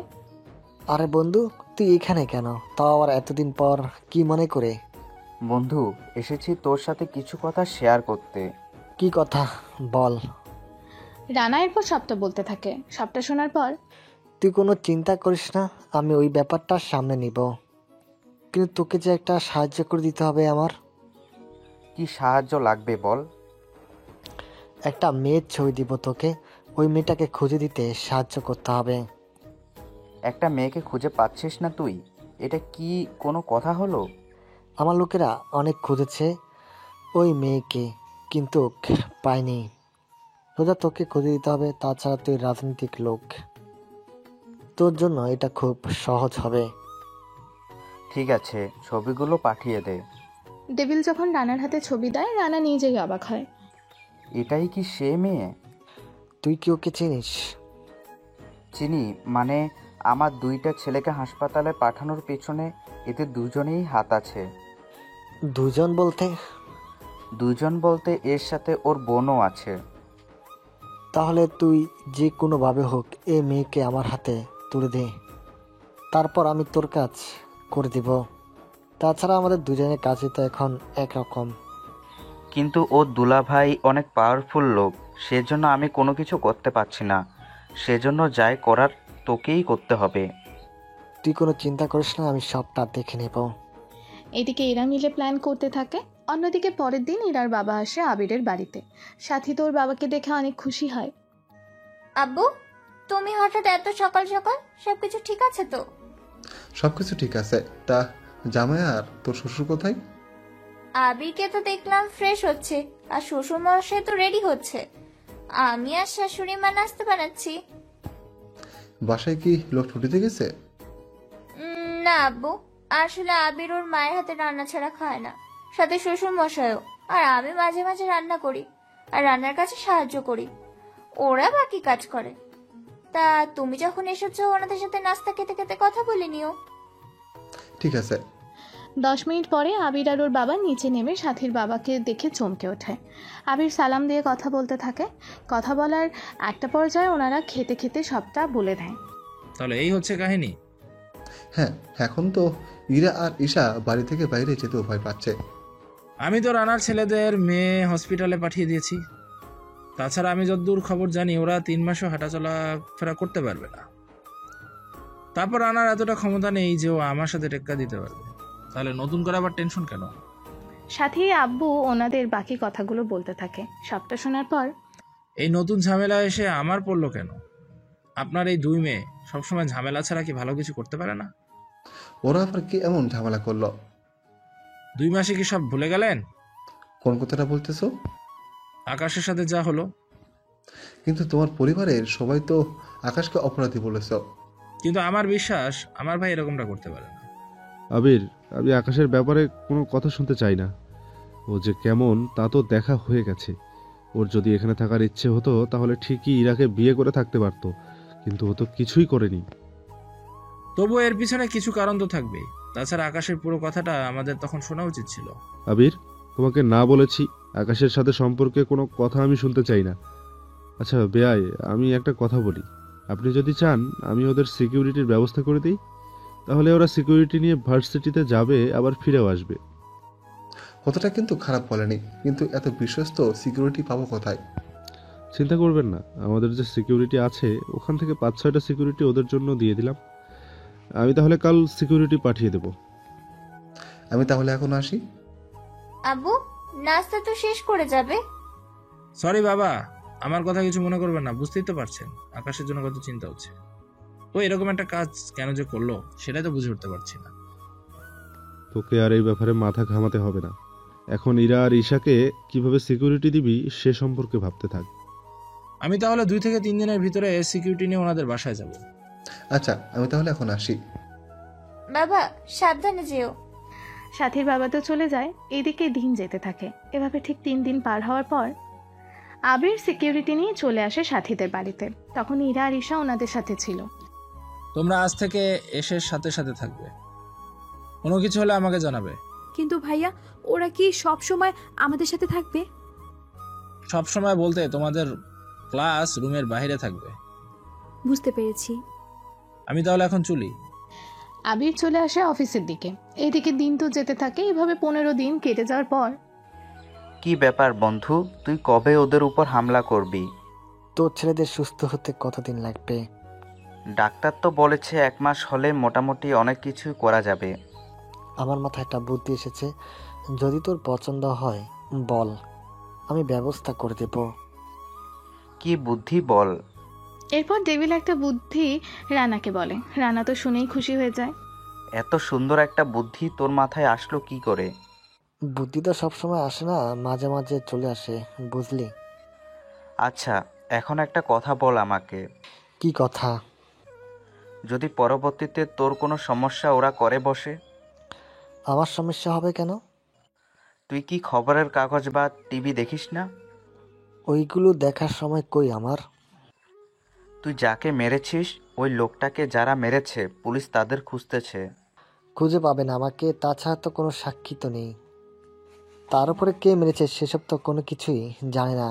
আরে বন্ধু, তুই এখানে কেন? তাও আবার এতদিন পর, কি মনে করে? বন্ধু, এসেছি তোর সাথে কিছু কথা শেয়ার করতে। কি কথা বল। রানা এরপর সবটা বলতে থাকে। সবটা শোনার পর, তুই কোনো চিন্তা করিস না, আমি ওই ব্যাপারটা সামনে নিব। কিন্তু তোকে যে একটা সাহায্য করে দিতে হবে আমার। কি সাহায্য লাগবে বল। একটা মেয়ের ছবি দিব তোকে, ওই মেয়েটাকে খুঁজে দিতে সাহায্য করতে হবে। একটা মেয়েকে খুঁজে পাচ্ছিস না তুই? এটা কি কোনো কথা হলো? আমার লোকেরা অনেক খুঁজেছে ওই মেয়েকে, কিন্তু পায়নি। সোজা তোকে খুঁজে দিতে হবে, তাছাড়া তুই রাজনৈতিক লোক, তোর জন্য এটা খুব সহজ হবে। ঠিক আছে, ছবিগুলো পাঠিয়ে দে। ডেভিল যখন রানার হাতে ছবি দেয়, রানা নিজেই অবাক হয়। এটাই কি সে মেয়ে? তুই কি ওকে চিনিস? চিনি মানে, আমার 2টা ছেলেকে হাসপাতালে পাঠানোর পেছনে এদের দুজনেই হাত আছে। দুজন বলতে? দুজন বলতে এর সাথে ওর বোনও আছে। তাহলে তুই যে কোনোভাবে হোক এই মেয়েকে আমার হাতে তুলে দে, তারপর আমি তোর কাজ করে দিব। তাছাড়া আমাদের দুজনের কাজই তো এখন একরকম। কিন্তু ও দুলাভাই অনেক পাওয়ারফুল লোক, সেজন্য আমি কোনো কিছু করতে পারছি না। সেজন্য যাই করার তোকেই করতে হবে। তুই কোনো চিন্তা করিস না, আমি সবটা দেখে নেব। এদিকে এরা মিলে প্ল্যান করতে থাকে। অন্যদিকে পরের দিন ইরার বাবা আসে আবিরের বাড়িতে। সাথী তোর বাবাকে দেখে অনেক খুশি হয়। আব্বু, তুমি হঠাৎ এত সকাল সকাল, সবকিছু ঠিক আছে তো? সবকিছু ঠিক আছে। তা জামাই আর তোর শ্বশুর কোথায়? আবিরকে তো দেখলাম ফ্রেশ হচ্ছে, আর শ্বশুর মশাই তো রেডি হচ্ছে। আমি আর শাশুড়ি মা নাস্তা বানাচ্ছি। বাসায় কি লোক ছুটিতে গেছে? না আব্বু, আসলে আবির ওর মায়ের হাতে রান্না ছাড়া খায় না, সাথে শ্বশুর মশাইও। আর আমি মাঝে মাঝে রান্না করি আর রান্নার কাছে সাহায্য করি, ওরা বাকি কাজ করে। তা তুমি যখন এসেছো, ওনাদের সাথে নাস্তা খেতে খেতে কথা বলে নিও। ঠিক আছে। 10 মিনিট পরে আবির আর ওর বাবা নিচে নেমে সাথীর বাবাকে দেখে চমকে ওঠে। আবির সালাম দিয়ে কথা বলতে থাকে। কথা বলার একটা পর্যায়ে ওনারা খেতে খেতে সবটা বলে দেয়। তাহলে এই হচ্ছে কাহিনী। হ্যাঁ, এখন তো ইরা আর ঈশা বাড়ি থেকে বাইরে যেতেও ভয় পাচ্ছে। আমি তো রানার ছেলেদের মেয়ে হসপিটালে পাঠিয়ে দিয়েছি। তাছাড়া আমি যতদূর খবর জানি, ওরা 3 মাসও হাঁটাচলা ফেরা করতে পারবে না। তারপর রানার এতটা ক্ষমতা নেই যে ও আমার সাথে টেক্কা দিতে পারবে। তাহলে নতুন করে আবার টেনশন কেন? সাথী আব্বু ওনাদের বাকি কথাগুলো বলতে থাকে। সবটা শোনার পর, এই নতুন ঝামেলা এসে আমার পড়লো কেন? আপনার এই 2 মেয়ে সবসময় ঝামেলা ছাড়া কি ভালো কিছু করতে পারে না? ওরা আবার কি এমন ঝামেলা করলো? 2 মাসে কি সব ভুলে গেলেন? কোন কথাটা বলতেছো? আকাশের সাথে যা হলো। কিন্তু তোমার পরিবারের সবাই তো আকাশকে অপরাধী বলেছ। কিন্তু আমার বিশ্বাস আমার ভাই এরকমটা করতে পারে না। আবির, আমি আকাশের ব্যাপারে কোনো কথা শুনতে চাই না। ও যে কেমন তা তো দেখা হয়ে গেছে। ওর যদি এখানে থাকার ইচ্ছে হতো তাহলে ঠিকই ইরাকে বিয়ে করে থাকতে পারত, কিন্তু ও তো কিছুই করেনি। তবুও এর পিছনে কিছু কারণ তো থাকবেই। তাছাড়া আকাশের পুরো কথাটা আমাদের তখন শোনা উচিত ছিল। আবির, তোমাকে না বলেছি আকাশের সাথে সম্পর্কে কোনো কথা আমি শুনতে চাই না। আচ্ছা বেয়াই, আমি একটা কথা বলি। আপনি যদি চান আমি ওদের সিকিউরিটির ব্যবস্থা করে দিই, তাহলে ওরা সিকিউরিটি নিয়ে ভার্সিটিতে যাবে, আবার ফিরেও আসবে। কথাটা কিন্তু খারাপ বলেনি, কিন্তু এত বিশ্বস্ত সিকিউরিটি পাবো কোথায়? চিন্তা করবেন না, আমাদের যে সিকিউরিটি আছে ওখান থেকে 5-6টা সিকিউরিটি ওদের জন্য দিয়ে দিলাম। আমি তাহলে কাল সিকিউরিটি পাঠিয়ে দেব। আমি তাহলে এখন আসি। আব্বু, নাস্তা তো শেষ করে যাবে। সরি বাবা, আমার কথা কিছু মনে করবেন না। বুঝতেই তো পারছেন আকাশের জন্য কত চিন্তা হচ্ছে। ও এরকম একটা কাজ কেন যে করলো সেটাই তো বুঝে উঠতে পারছি না। তোকে আর এই ব্যাপারে মাথা ঘামাতে হবে না। এখন ইরা আর ঈশাকে কিভাবে সিকিউরিটি দিবি সে সম্পর্কে ভাবতে থাক। আমি তাহলে 2 থেকে 3 দিনের ভিতরে সিকিউরিটি নিয়ে ওনাদের বাসায় যাব। আচ্ছা, আমি তাহলে এখন আসি। বাবা, সাবধানে যেও। সাথীর বাবা তো চলে যায়। এদিকে দিন যেতে থাকে। এভাবে ঠিক 3 দিন পার হওয়ার পর আবির সিকিউরিটি নিয়ে চলে আসে সাথীদের বাড়িতে। তখন ইরা আর ঈশা ওনাদের সাথে ছিল। তোমরা আজ থেকে এসে সাথে সাথে থাকবে, কোনো কিছু হলে আমাকে জানাবে। কিন্তু ভাইয়া, ওরা কি সব সময় আমাদের সাথে থাকবে? সব সময় বলতে তোমাদের ক্লাস রুমের বাইরে থাকবে। বুঝতে পেরেছি। আমি তাহলে এখন চলি। আবির চলে আসে অফিসের দিকে। এদিকে দিন তো যেতে থাকে। এভাবে 15 দিন কেটে যাওয়ার পর, কি ব্যাপার বন্ধু, তুই কবে ওদের উপর হামলা করবি? তোর ছেলেদের সুস্থ হতে কতদিন লাগবে? ডাক্তার তো বলেছে 1 মাস হলে মোটামুটি অনেক কিছু করা যাবে। আমার মাথায় একটা বুদ্ধি এসেছে। যদি তোর পছন্দ হয় বল, আমি ব্যবস্থা করে দেব। কি বুদ্ধি বল? এরপর ডেভিল একটা বুদ্ধি রানাকে বলে। রানা তো শুনেই খুশি হয়ে যায়। এত সুন্দর একটা বুদ্ধি তোর মাথায় আসলো কি করে? বুদ্ধি তো সবসময় আসে না, মাঝে মাঝে চলে আসে, বুঝলি? আচ্ছা, এখন একটা কথা বল আমাকে। কি কথা? যদি পরবর্তীতে তোর কোনো সমস্যা ওরা করে বসে? আমার সমস্যা হবে কেন? তুই কি খবরের কাগজ বা টিভি দেখিস না? ওইগুলো দেখার সময় কই আমার। তুই যাকে মেরেছিস ওই লোকটাকে যারা মেরেছে পুলিশ তাদের খুঁজতেছে। খুঁজে পাবে না আমাকে, তাছাড়া তো কোনো সাক্ষী তো নেই। তার উপরে কে মেরেছে সেসব তো কোনো কিছুই জানে না।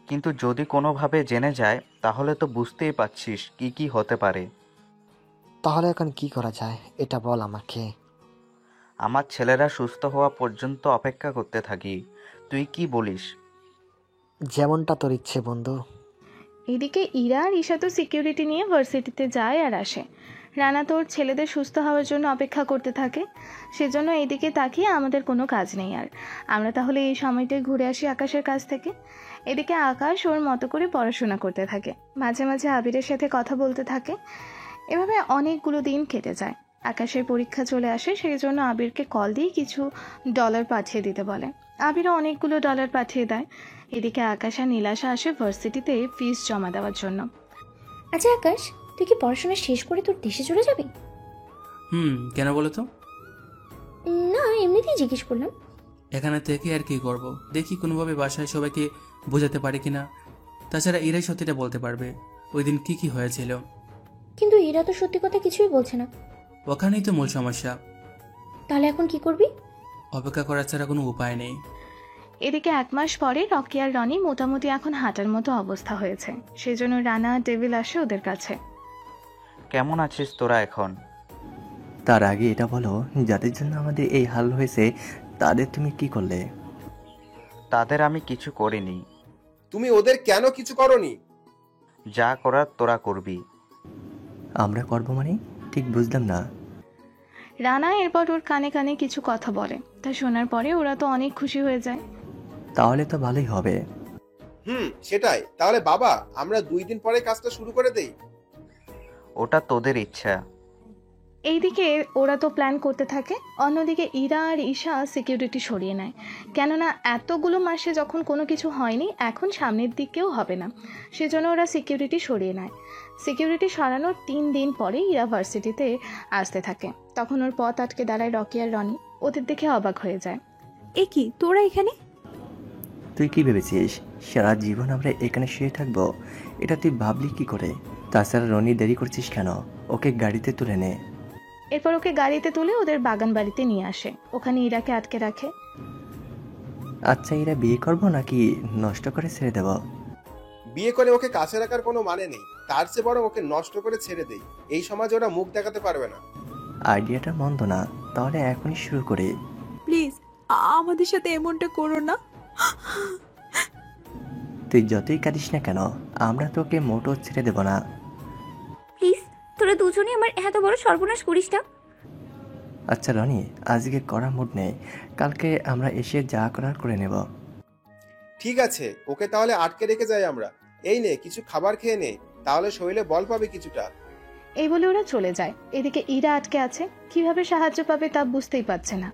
কিন্তু যদি কোনোভাবে জেনে যায় তাহলে তো বুঝতেই পারছিস কি কি হতে পারে। তাহলে এখন কি করা যায় এটা বল আমাকে। আমার ছেলেরা সুস্থ হওয়া পর্যন্ত অপেক্ষা করতে থাকি। তুই কি বলিস? যেমনটা তোর ইচ্ছে বন্ধু। এদিকে ইরা আর ঈশা তো সিকিউরিটি নিয়ে ভার্সিটিতে যায় আর আসে। রানা তোর ছেলেদের সুস্থ হওয়ার জন্য অপেক্ষা করতে থাকে। সেজন্য এদিকে তাকিয়ে আমাদের কোনো কাজ নেই আর। আমরা তাহলে এই সময়টায় ঘুরে আসি আকাশের কাছ থেকে। এদিকে আকাশ ওর মতো করে পড়াশোনা করতে থাকে, মাঝে মাঝে আবিরের সাথে কথা বলতে থাকে। এভাবে অনেকগুলো দিন কেটে যায়। আকাশের পরীক্ষা চলে আসে, সেই জন্য আবিরকে কল দিয়ে কিছু ডলার পাঠিয়ে দিতে বলে। আবিরও অনেকগুলো ডলার পাঠিয়ে দেয়। এদিকে আকাশ আর নীলাশা আসে ভার্সিটিতে ফিস জমা দেওয়ার জন্য। আচ্ছা আকাশ, তুই কি পড়াশোনা শেষ করে তোর দেশে চলে যাবি? কেন বলো তো? না, এমনিতেই জিজ্ঞেস করলাম। এখানে থেকে আর কি করব, দেখি কোনোভাবে বাসায় সবাইকে বোঝাতে পারি কিনা। তাছাড়া এরাই সত্যিটা বলতে পারবে ওই দিন কি হয়েছিল। কিন্তু এরা তো সত্যি কথা কিছুই বলছে না। ওখানেই তো মূল সমস্যা। তাহলে এখন কি করবি? অপেক্ষা করা ছাড়া কোনো উপায় নেই। এদিকে 1 মাস পরে রকি আর রনি মোটামুটি এখন হাঁটার মতো অবস্থা হয়েছে। সেজন্য রানা আর ডেভিল আসে ওদের কাছে। কেমন আছিস তোরা এখন? তার আগে এটা বলো, যাদের জন্য আমাদের এই হাল হয়েছে তাদের তুমি কি করলে? তাদের আমি কিছু করিনি। তুমি ওদের কেন কিছু করনি? যা করার তোরা করবি। আমরা করবো মানে ঠিক বুঝলাম না। রানা এরপর ওর কানে কানে কিছু কথা বলে। তা শোনার পরে ওরা তো অনেক খুশি হয়ে যায়। তাহলে তো ভালোই হবে। সেটাই। তাহলে বাবা, আমরা 2 দিন পরে কাজটা শুরু করে দেই। ওটা তোদের ইচ্ছা। এইদিকে ওরা তো প্ল্যান করতে থাকে, অন্যদিকে ইরা আর ঈশা সিকিউরিটি সরিয়ে নেয়। কেননা এতগুলো মাসে যখন কোনো কিছু হয়নি, এখন সামনের দিকেও হবে না, সেজন্য ওরা সিকিউরিটি সরিয়ে নেয়। সিকিউরিটি সরানোর 3 দিন পরে ইরা ভার্সিটিতে আসতে থাকে। তখন ওর পথ আটকে দাঁড়ায় রকি আর রনি। ওদের দেখে অবাক হয়ে যায়। এ কি, তোরা এখানে? তুই কি ভেবেছিস সারা জীবন আমরা এখানে শুয়ে থাকবো? এটা তুই ভাবলি কি করে? তাছাড়া রনি, দেরি করছিস কেন? ওকে গাড়িতে তুলে নে। এরপর ওকে গাড়িতে তুলে ওদের বাগান বাড়িতে নিয়ে আসে। ওখানে ইরাকে আটকে রাখে। আচ্ছা, এরা বিয়ে করবো নাকি নষ্ট করে ছেড়ে দেব? বিয়ে করে ওকে কাছে রাখার কোনো মানে নেই, তার চেয়ে বরং ওকে নষ্ট করে ছেড়ে দেই। এই সমাজে ওরা মুখ দেখাতে পারবে না। আইডিয়াটা মন্দ না, তাহলে এখনই শুরু করি। প্লিজ আমাদের সাথে এমনটা করো না। তুই যতই কাঁদিস না কেন, আমরা তোকে মোটো ছেড়ে দেব না। প্লিজ, তোরা দুজনে আমার এত বড় সর্বনাশ করিস না। আচ্ছা রনি, আজকে করা মুড নেই, কালকে আমরা এসে যা করার করে নেব। ঠিক আছে, ওকে তাহলে আটকে রেখে যাই আমরা। এই নে, কিছু খাবার খেয়ে নে, তাহলে শরীরে বল পাবে কিছুটা। এই বলে ওরা চলে যায়। এদিকে ইরা আটকে আছে, কিভাবে সাহায্য পাবে তা বুঝতেই পারছে না।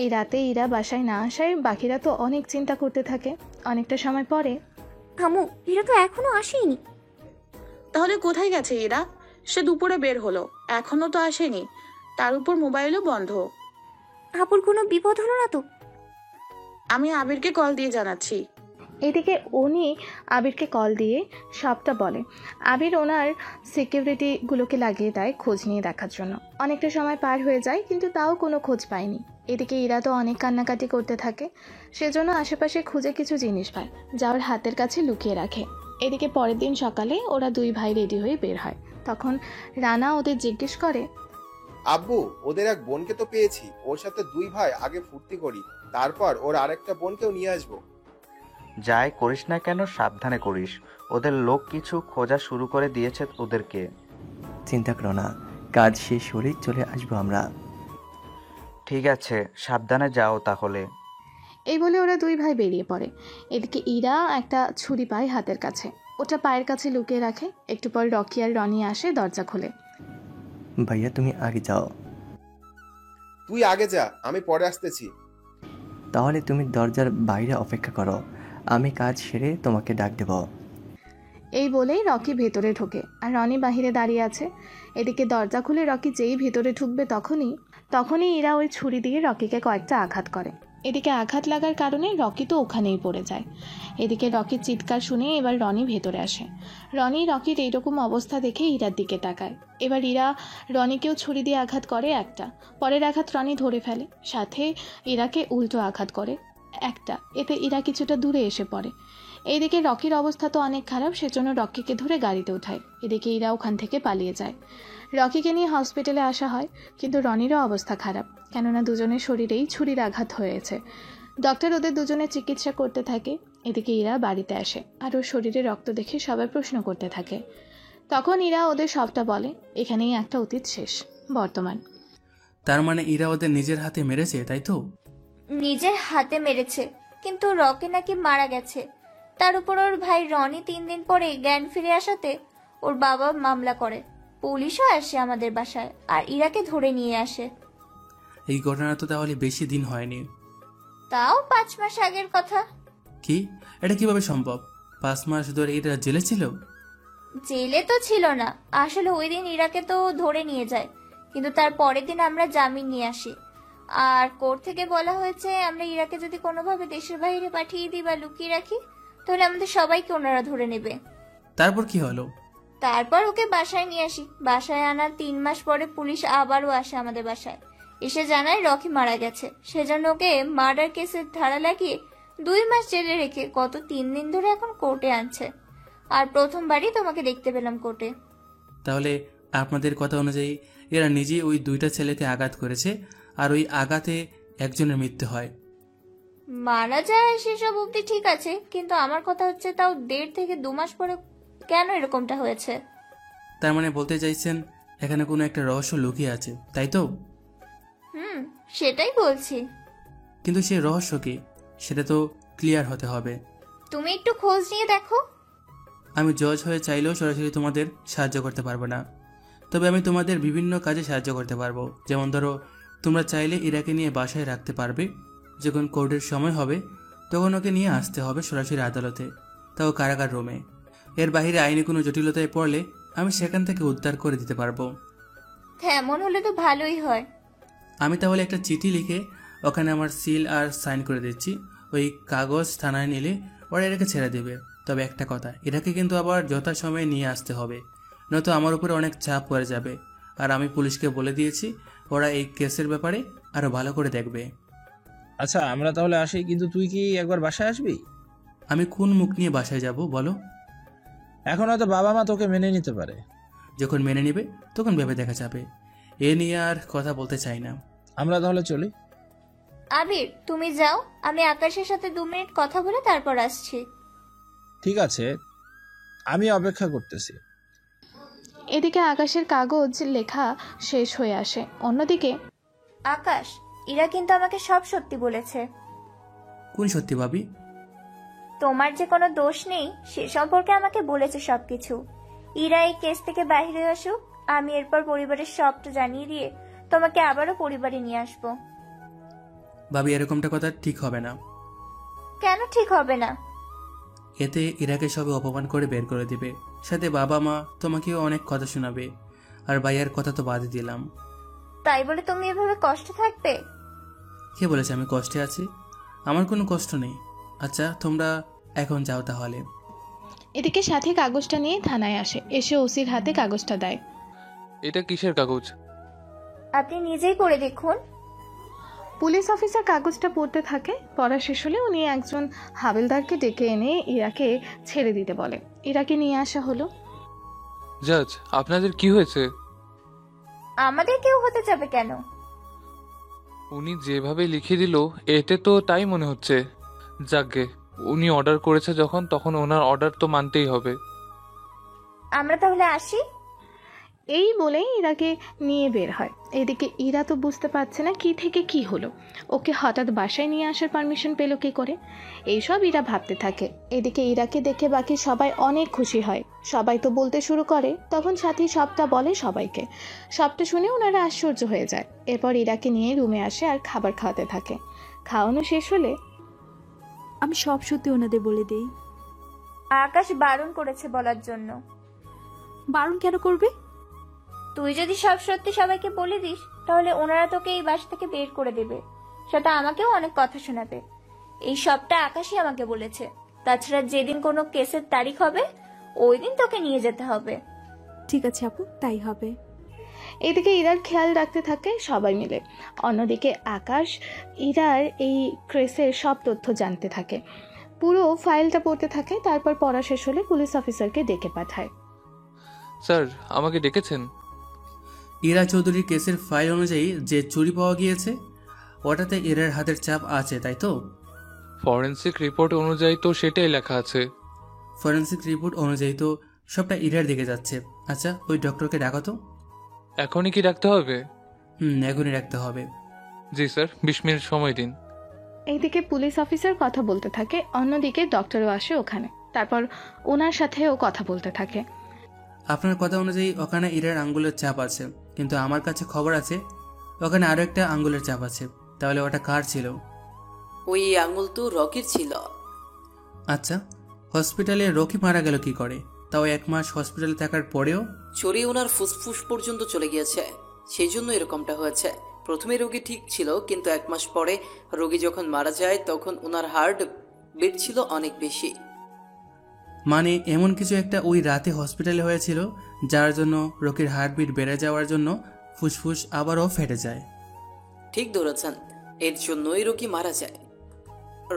এই রাতে ইরা বাসায় না আসায় বাকিরা তো অনেক চিন্তা করতে থাকে। অনেকটা সময় পরে, থামো, এরা তো এখনো আসেনি। তাহলে কোথায় গেছে এরা? সে দুপুরে বের হলো, এখনো তো আসেনি। তার উপর মোবাইলও বন্ধ। আপুর কোনো বিপদ হলো না তো? আমি আবিরকে কল দিয়ে জানাচ্ছি। এদিকে উনি আবিরকে কল দিয়ে সবটা বলে। আবির ওনার সিকিউরিটিগুলোকে লাগিয়ে দেয় খোঁজ নিয়ে দেখার জন্য। অনেকটা সময় পার হয়ে যায়, কিন্তু তাও কোনো খোঁজ পায়নি। এদিকে ইরা তো অনেক কান্নাকাটি করতে থাকে। সেজন্য আশেপাশে খুঁজে কিছু জিনিস পায়, যা ওর হাতের কাছে লুকিয়ে রাখে। এদিকে পরের দিন সকালে ওরা 2 ভাই রেডি হয়ে বের হয়। তখন রানা ওদের জিজ্ঞেস করে, আব্বু, ওদের এক বোনকে তো পেয়েছি, ওর সাথে 2 ভাই আগে ফুর্তি করি, তারপর ওর আরেকটা বোনকেও নিয়ে আসবো। যাই করিস না কেন সাবধানে করিস। ওদের লোক কিছু খোঁজা শুরু করে দিয়েছে ওদেরকে। চিন্তা করো না, কাজ শেষ হলেই চলে আসবো আমরা। ঠিক আছে, সাবধানে যাও তাহলে। এই বলে ওরা 2 ভাই বেরিয়ে পড়ে। এদিকে ইরা একটা ছুরি পায় হাতের কাছে, ওটা পায়ের কাছে লুকিয়ে রাখে। একটু পর রকি আর রনি আসে, দরজা খোলে। ভাইয়া তুমি আগে যাও। তুই আগে যা, আমি পরে আসতেছি। তাহলে তুমি দরজার বাইরে অপেক্ষা করো, আমি কাজ সেরে তোমাকে ডাক দেব। এই বলেই রকি ভেতরে ঢোকে আর রনি বাহিরে দাঁড়িয়ে আছে। এদিকে দরজা খুলে রকি যেই ভেতরে ঢুকবে তখনই ইরা ওই ছুরি দিয়ে রকিকে কয়েকটা আঘাত করে। এদিকে আঘাত লাগার কারণে রকি তো ওখানেই পড়ে যায়। এদিকে রকির চিৎকার শুনে এবার রনি ভেতরে আসে। রনি রকির এইরকম অবস্থা দেখে ইরার দিকে তাকায়। এবার ইরা রনিকেও ছুরি দিয়ে আঘাত করে একটা, পরের আঘাত রনি ধরে ফেলে, সাথে ইরাকে উল্টো আঘাত করে একটা। এতে ইরা কিছুটা দূরে এসে পড়ে। এইদিকে রকির অবস্থা তো অনেক খারাপ, সেজন্য রকিকে ধরে গাড়িতে উঠায়। এদিকে ইরা ওখান থেকে পালিয়ে যায়। রকিকে নিয়ে হসপিটালে আসা হয়, কিন্তু রনিরও অবস্থা খারাপ, কেননা দুজনের শরীরেই ছুরির আঘাত হয়েছে। ডক্টর ওদের দুজনের চিকিৎসা করতে থাকে। এদিকে ইরা বাড়িতে আসে আর ওর শরীরে রক্ত দেখে সবাই প্রশ্ন করতে থাকে। তখন ইরা ওদের সবটা বলে। এখানেই একটা অতীত শেষ, বর্তমান। তার মানে ইরা ওদের নিজের হাতে মেরেছে, তাই তো? নিজের হাতে মেরেছে, কিন্তু রকি নাকি মারা গেছে। তার উপর ওর ভাই রনি 3 দিন পরে জ্ঞান ফিরে আসাতে ওর বাবা মামলা করে। পুলিশও আসে আমাদের বাসায় আর ইরাকে ধরে নিয়ে আসে। এই ঘটনা তো তাহলে বেশি দিন হয়নি। তাও 5 মাস আগের কথা। কি, এটা কিভাবে সম্ভব? 5 মাস ধরে এরা জেলে ছিল? জেলে তো ছিল না, আসলে ওই দিন ইরাকে তো ধরে নিয়ে যায়, কিন্তু তার পরের দিন আমরা জামিন নিয়ে আসি। আর কোর্ট থেকে বলা হয়েছে আমরা ইরাকে যদি কোনোভাবে দেশের বাইরে পাঠিয়ে দিই বা লুকিয়ে রাখি, তাহলে আমাদের সবাইকে ওনারা ধরে নেবে। তারপর কি হলো? তারপর ওকে বাসায় নিয়ে আসি। বাসায় আনার 3 মাস পরে পুলিশ আবারও আসে আমাদের বাসায়, এসে জানায় রকি মারা গেছে। সেজন্য ওকে মার্ডার কেসের ধারা লাগিয়ে 2 মাস জেলে রেখে গত 3 দিন ধরে এখন কোর্টে আনছে। আর প্রথমবারই তোমাকে দেখতে পেলাম কোর্টে। তাহলে আপনাদের কথা অনুযায়ী এরা নিজেই ওই 2টা ছেলেকে আঘাত করেছে, আর ওই আঘাতে একজনের মৃত্যু হয়। মারা যায় সেসব অব্দি ঠিক আছে, কিন্তু আমার কথা হচ্ছে তাও 1.5 থেকে 2 মাস পরে কেন এরকমটা হয়েছে? তার মানে বলতে চাইছেন এখানে কোনো একটা রহস্য লুকিয়ে আছে, তাই তো? সেটাই বলছি। কিন্তু সেই রহস্য কি, সেটা তো ক্লিয়ার হতে হবে। তুমি একটু খোঁজ নিয়ে দেখো। আমি জজ হয়ে চাইলেও সরাসরি তোমাদের সাহায্য করতে পারবো না, তবে আমি তোমাদের বিভিন্ন কাজে সাহায্য করতে পারবো। যেমন ধরো, তোমরা চাইলে ইরাকে নিয়ে বাসায় রাখতে পারবে। যখন কোর্টের সময় হবে তখন ওকে নিয়ে আসতে হবে সরাসরি আদালতে, তাও কারাগার রুমে। এর বাইরে আইনি কোনো জটিলতায় পড়লে আমি সেখান থেকে উদ্ধার করে দিতে পারবো। তেমন হলে তো ভালোই হয়। আমি তাহলে একটা চিঠি লিখে ওখানে আমার সিল আর সাইন করে দিচ্ছি। ওই কাগজ থানায় নিলে ওরা এটাকে ছেড়ে দেবে। তবে একটা কথা, এটাকে কিন্তু আবার যথাসময়ে নিয়ে আসতে হবে, নয়তো আমার উপরে অনেক চাপ পড়ে যাবে। আর আমি পুলিশকে বলে দিয়েছি, ওরা এই কেসের ব্যাপারে আরো ভালো করে দেখবে। আচ্ছা, আমরা তাহলে আসি, কিন্তু তুই কি একবার বাসায় আসবি? আমি কোন মুখ নিয়ে বাসায় যাব বলো? এখন হয়তো বাবা মা তোকে মেনে নিতে পারে। যখন মেনে নেবে তখন ভেবে দেখা যাবে, এ নিয়ে আর কথা বলতে চাই না। আমরা তাহলে চলি। আবির, তুমি যাও, আমি আকাশের সাথে 2 মিনিট কথা বলে তারপর আসছি। ঠিক আছে, আমি অপেক্ষা করতেছি। এদিকে আকাশের কাগজ লেখা শেষ হয়ে আসে। অন্যদিকে আকাশ, ইরা কিন্তু আমাকে সব সত্যি বলেছে। কোন সত্যি ভাবি? তোমার যে কোনো দোষ নেই সে সম্পর্কে আমাকে বলেছে সবকিছু। ইরা এই কেস থেকে বাইরে আসুক, আমি এরপর পরিবারের সবটা জানিয়ে দিয়ে তোমাকে আবারও পরিবারে নিয়ে আসবো। ভাবি, এরকমটা কথা ঠিক হবে না। কেন ঠিক হবে না? এতে ইরাকে সবে অপমান করে বের করে দিবে, সাথে বাবা মা তোমাকেও অনেক কথা শোনাবে। আর ভাইয়ার কথা তো বাদই দিলাম। তাই বলে তুমি এভাবে কষ্টে থাকবে? কে বলেছে আমি কষ্টে আছি? আমার কোনো কষ্ট নেই। আচ্ছা, তোমরা এখন যাও তাহলে। এদিকে সাথে কাগজটা নিয়ে থানায় আসে, এসে ওসির হাতে কাগজটা দেয়। এটা কিসের কাগজ? আপনি নিজেই পড়ে দেখুন। পুলিশ অফিসার কাগজটা পড়তে থাকে। পড়া শেষ হলে উনি একজন হাবিলদারকে ডেকে এনে ইরাকে ছেড়ে দিতে বলে। ইরাকে নিয়ে আসা হলো। জাজ, আপনাদের কি হয়েছে? আমাদের কেউ হতে যাবে কেন? উনি যেভাবে লিখে দিল এতে তো তাই মনে হচ্ছে। যাকগে, উনি অর্ডার করেছে যখন, তখন ওনার অর্ডার তো মানতেই হবে। আমরা তাহলে আসি। এই বলেই ইরাকে নিয়ে বের হয়। এদিকে ইরা তো বুঝতে পারছে না কি থেকে কি হলো, ওকে হঠাৎ বাসায় নিয়ে আসার পারমিশন পেল কি করে, এইসব ইরা ভাবতে থাকে। এদিকে ইরাকে দেখে বাকি সবাই অনেক খুশি হয়। সবাই তো বলতে শুরু করে, তখন সাথী সবটা বলে সবাইকে। সবটা শুনে ওনারা আশ্চর্য হয়ে যায়। এরপর ইরাকে নিয়ে রুমে আসে আর খাবার খাওয়াতে থাকে। খাওয়ানো শেষ হলে আমি সব সত্যি ওনাদের বলে দেই। আকাশ বারণ করেছে বলার জন্য। বারণ কেন করবে? তুই যদি সব সত্যি সবাইকে বলে দিস তাহলে ওনারা তোকে এই বাসা থেকে বের করে দেবে, সেটা আমাকেও অনেক কথা শোনাবে। এই সবটা আকাশই আমাকে বলেছে। তাছাড়া যেদিন কোনো কেসের তারিখ হবে ওই দিন তোকে নিয়ে যেতে হবে। ঠিক আছে আপু, তাই হবে। এদিকে ইরার খেয়াল রাখতে থাকে সবাই মিলে। অন্যদিকে আকাশ ইরার এই কেসের সব তথ্য জানতে থাকে। পুরো ফাইলটা পড়তে থাকে, তারপর পড়া শেষ হলে পুলিশ অফিসারকে ডেকে পাঠায়। স্যার আমাকে ডেকেছেন? ইরা চৌধুরীর কেসের ফাইল অনুযায়ী যে চুরি পাওয়া গিয়েছে ওটাতে ইরার হাতের ছাপ আছে, তাই তো? ফরেন্সিক রিপোর্ট অনুযায়ী তো সেটাই লেখা আছে। ফরেন্সিক রিপোর্ট অনুযায়ী তো সবটা ইরার দিকে যাচ্ছে। আচ্ছা, ওই ডক্টরকে ডাকা তো। এখনই কি রাখতে হবে? এখনই রাখতে হবে। জি স্যার, 20 মিনিট সময় দিন। এইদিকে পুলিশ অফিসার কথা বলতে থাকে, অন্যদিকে ডক্টরও আসে ওখানে, তারপর ওনার সাথেও কথা বলতে থাকে। আপনার কথা অনুযায়ী ওখানে ইরার আঙ্গুলের ছাপ আছে, কিন্তু আমার কাছে খবর আছে ওখানে আরও একটা আঙ্গুলের ছাপ আছে। তাহলে ওটা কার ছিল? ওই আঙুল তো রকির ছিল। আচ্ছা, হসপিটালে রকি মারা গেল কি করে? তাও 1 মাস হসপিটালে থাকার পরেও? চুরি ওনার ফুসফুস পর্যন্ত চলে গিয়েছে, সেই জন্য এরকমটা হয়েছে। প্রথমে রোগী ঠিক ছিল, কিন্তু 1 মাস পরে রোগী যখন মারা যায় তখন ওনার হার্ট বিট ছিল অনেক বেশি। মানে এমন কিছু একটা ওই রাতে হসপিটালে হয়েছিল যার জন্য রকির হার্টবিট বেড়ে যাওয়ার জন্য ফুসফুস আবারও ফেটে যায়। ঠিক ধরেছেন, এর জন্যই রকি মারা যায়।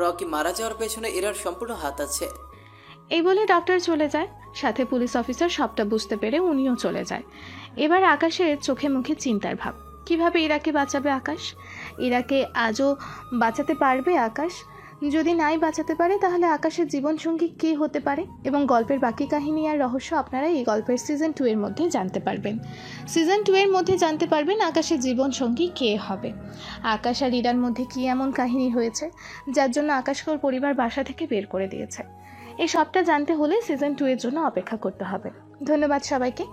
রকি মারা যাওয়ার পেছনে এরার সম্পূর্ণ হাত আছে। এই বলে ডক্টর চলে যায়, সাথে পুলিশ অফিসার সবটা বুঝতে পেরে উনিও চলে যায়। এবার আকাশের চোখে মুখে চিন্তার ভাব। কিভাবে ইরাকে বাঁচাবে আকাশ? ইরাকে আজও বাঁচাতে পারবে আকাশ? যদি নাই বাঁচাতে পারে তাহলে আকাশের জীবনসঙ্গী কে হতে পারে? এবং গল্পের বাকি কাহিনী আর রহস্য আপনারা এই গল্পের সিজন 2 এর মধ্যে জানতে পারবেন। সিজন 2 এর মধ্যে জানতে পারবেন আকাশের জীবনসঙ্গী কে হবে, আকাশ আর ইরার মধ্যে কী এমন কাহিনী হয়েছে যার জন্য আকাশকে ওর পরিবার বাসা থেকে বের করে দিয়েছে। এই সবটা জানতে হলে সিজন 2 এর জন্য অপেক্ষা করতে হবে। ধন্যবাদ সবাইকে।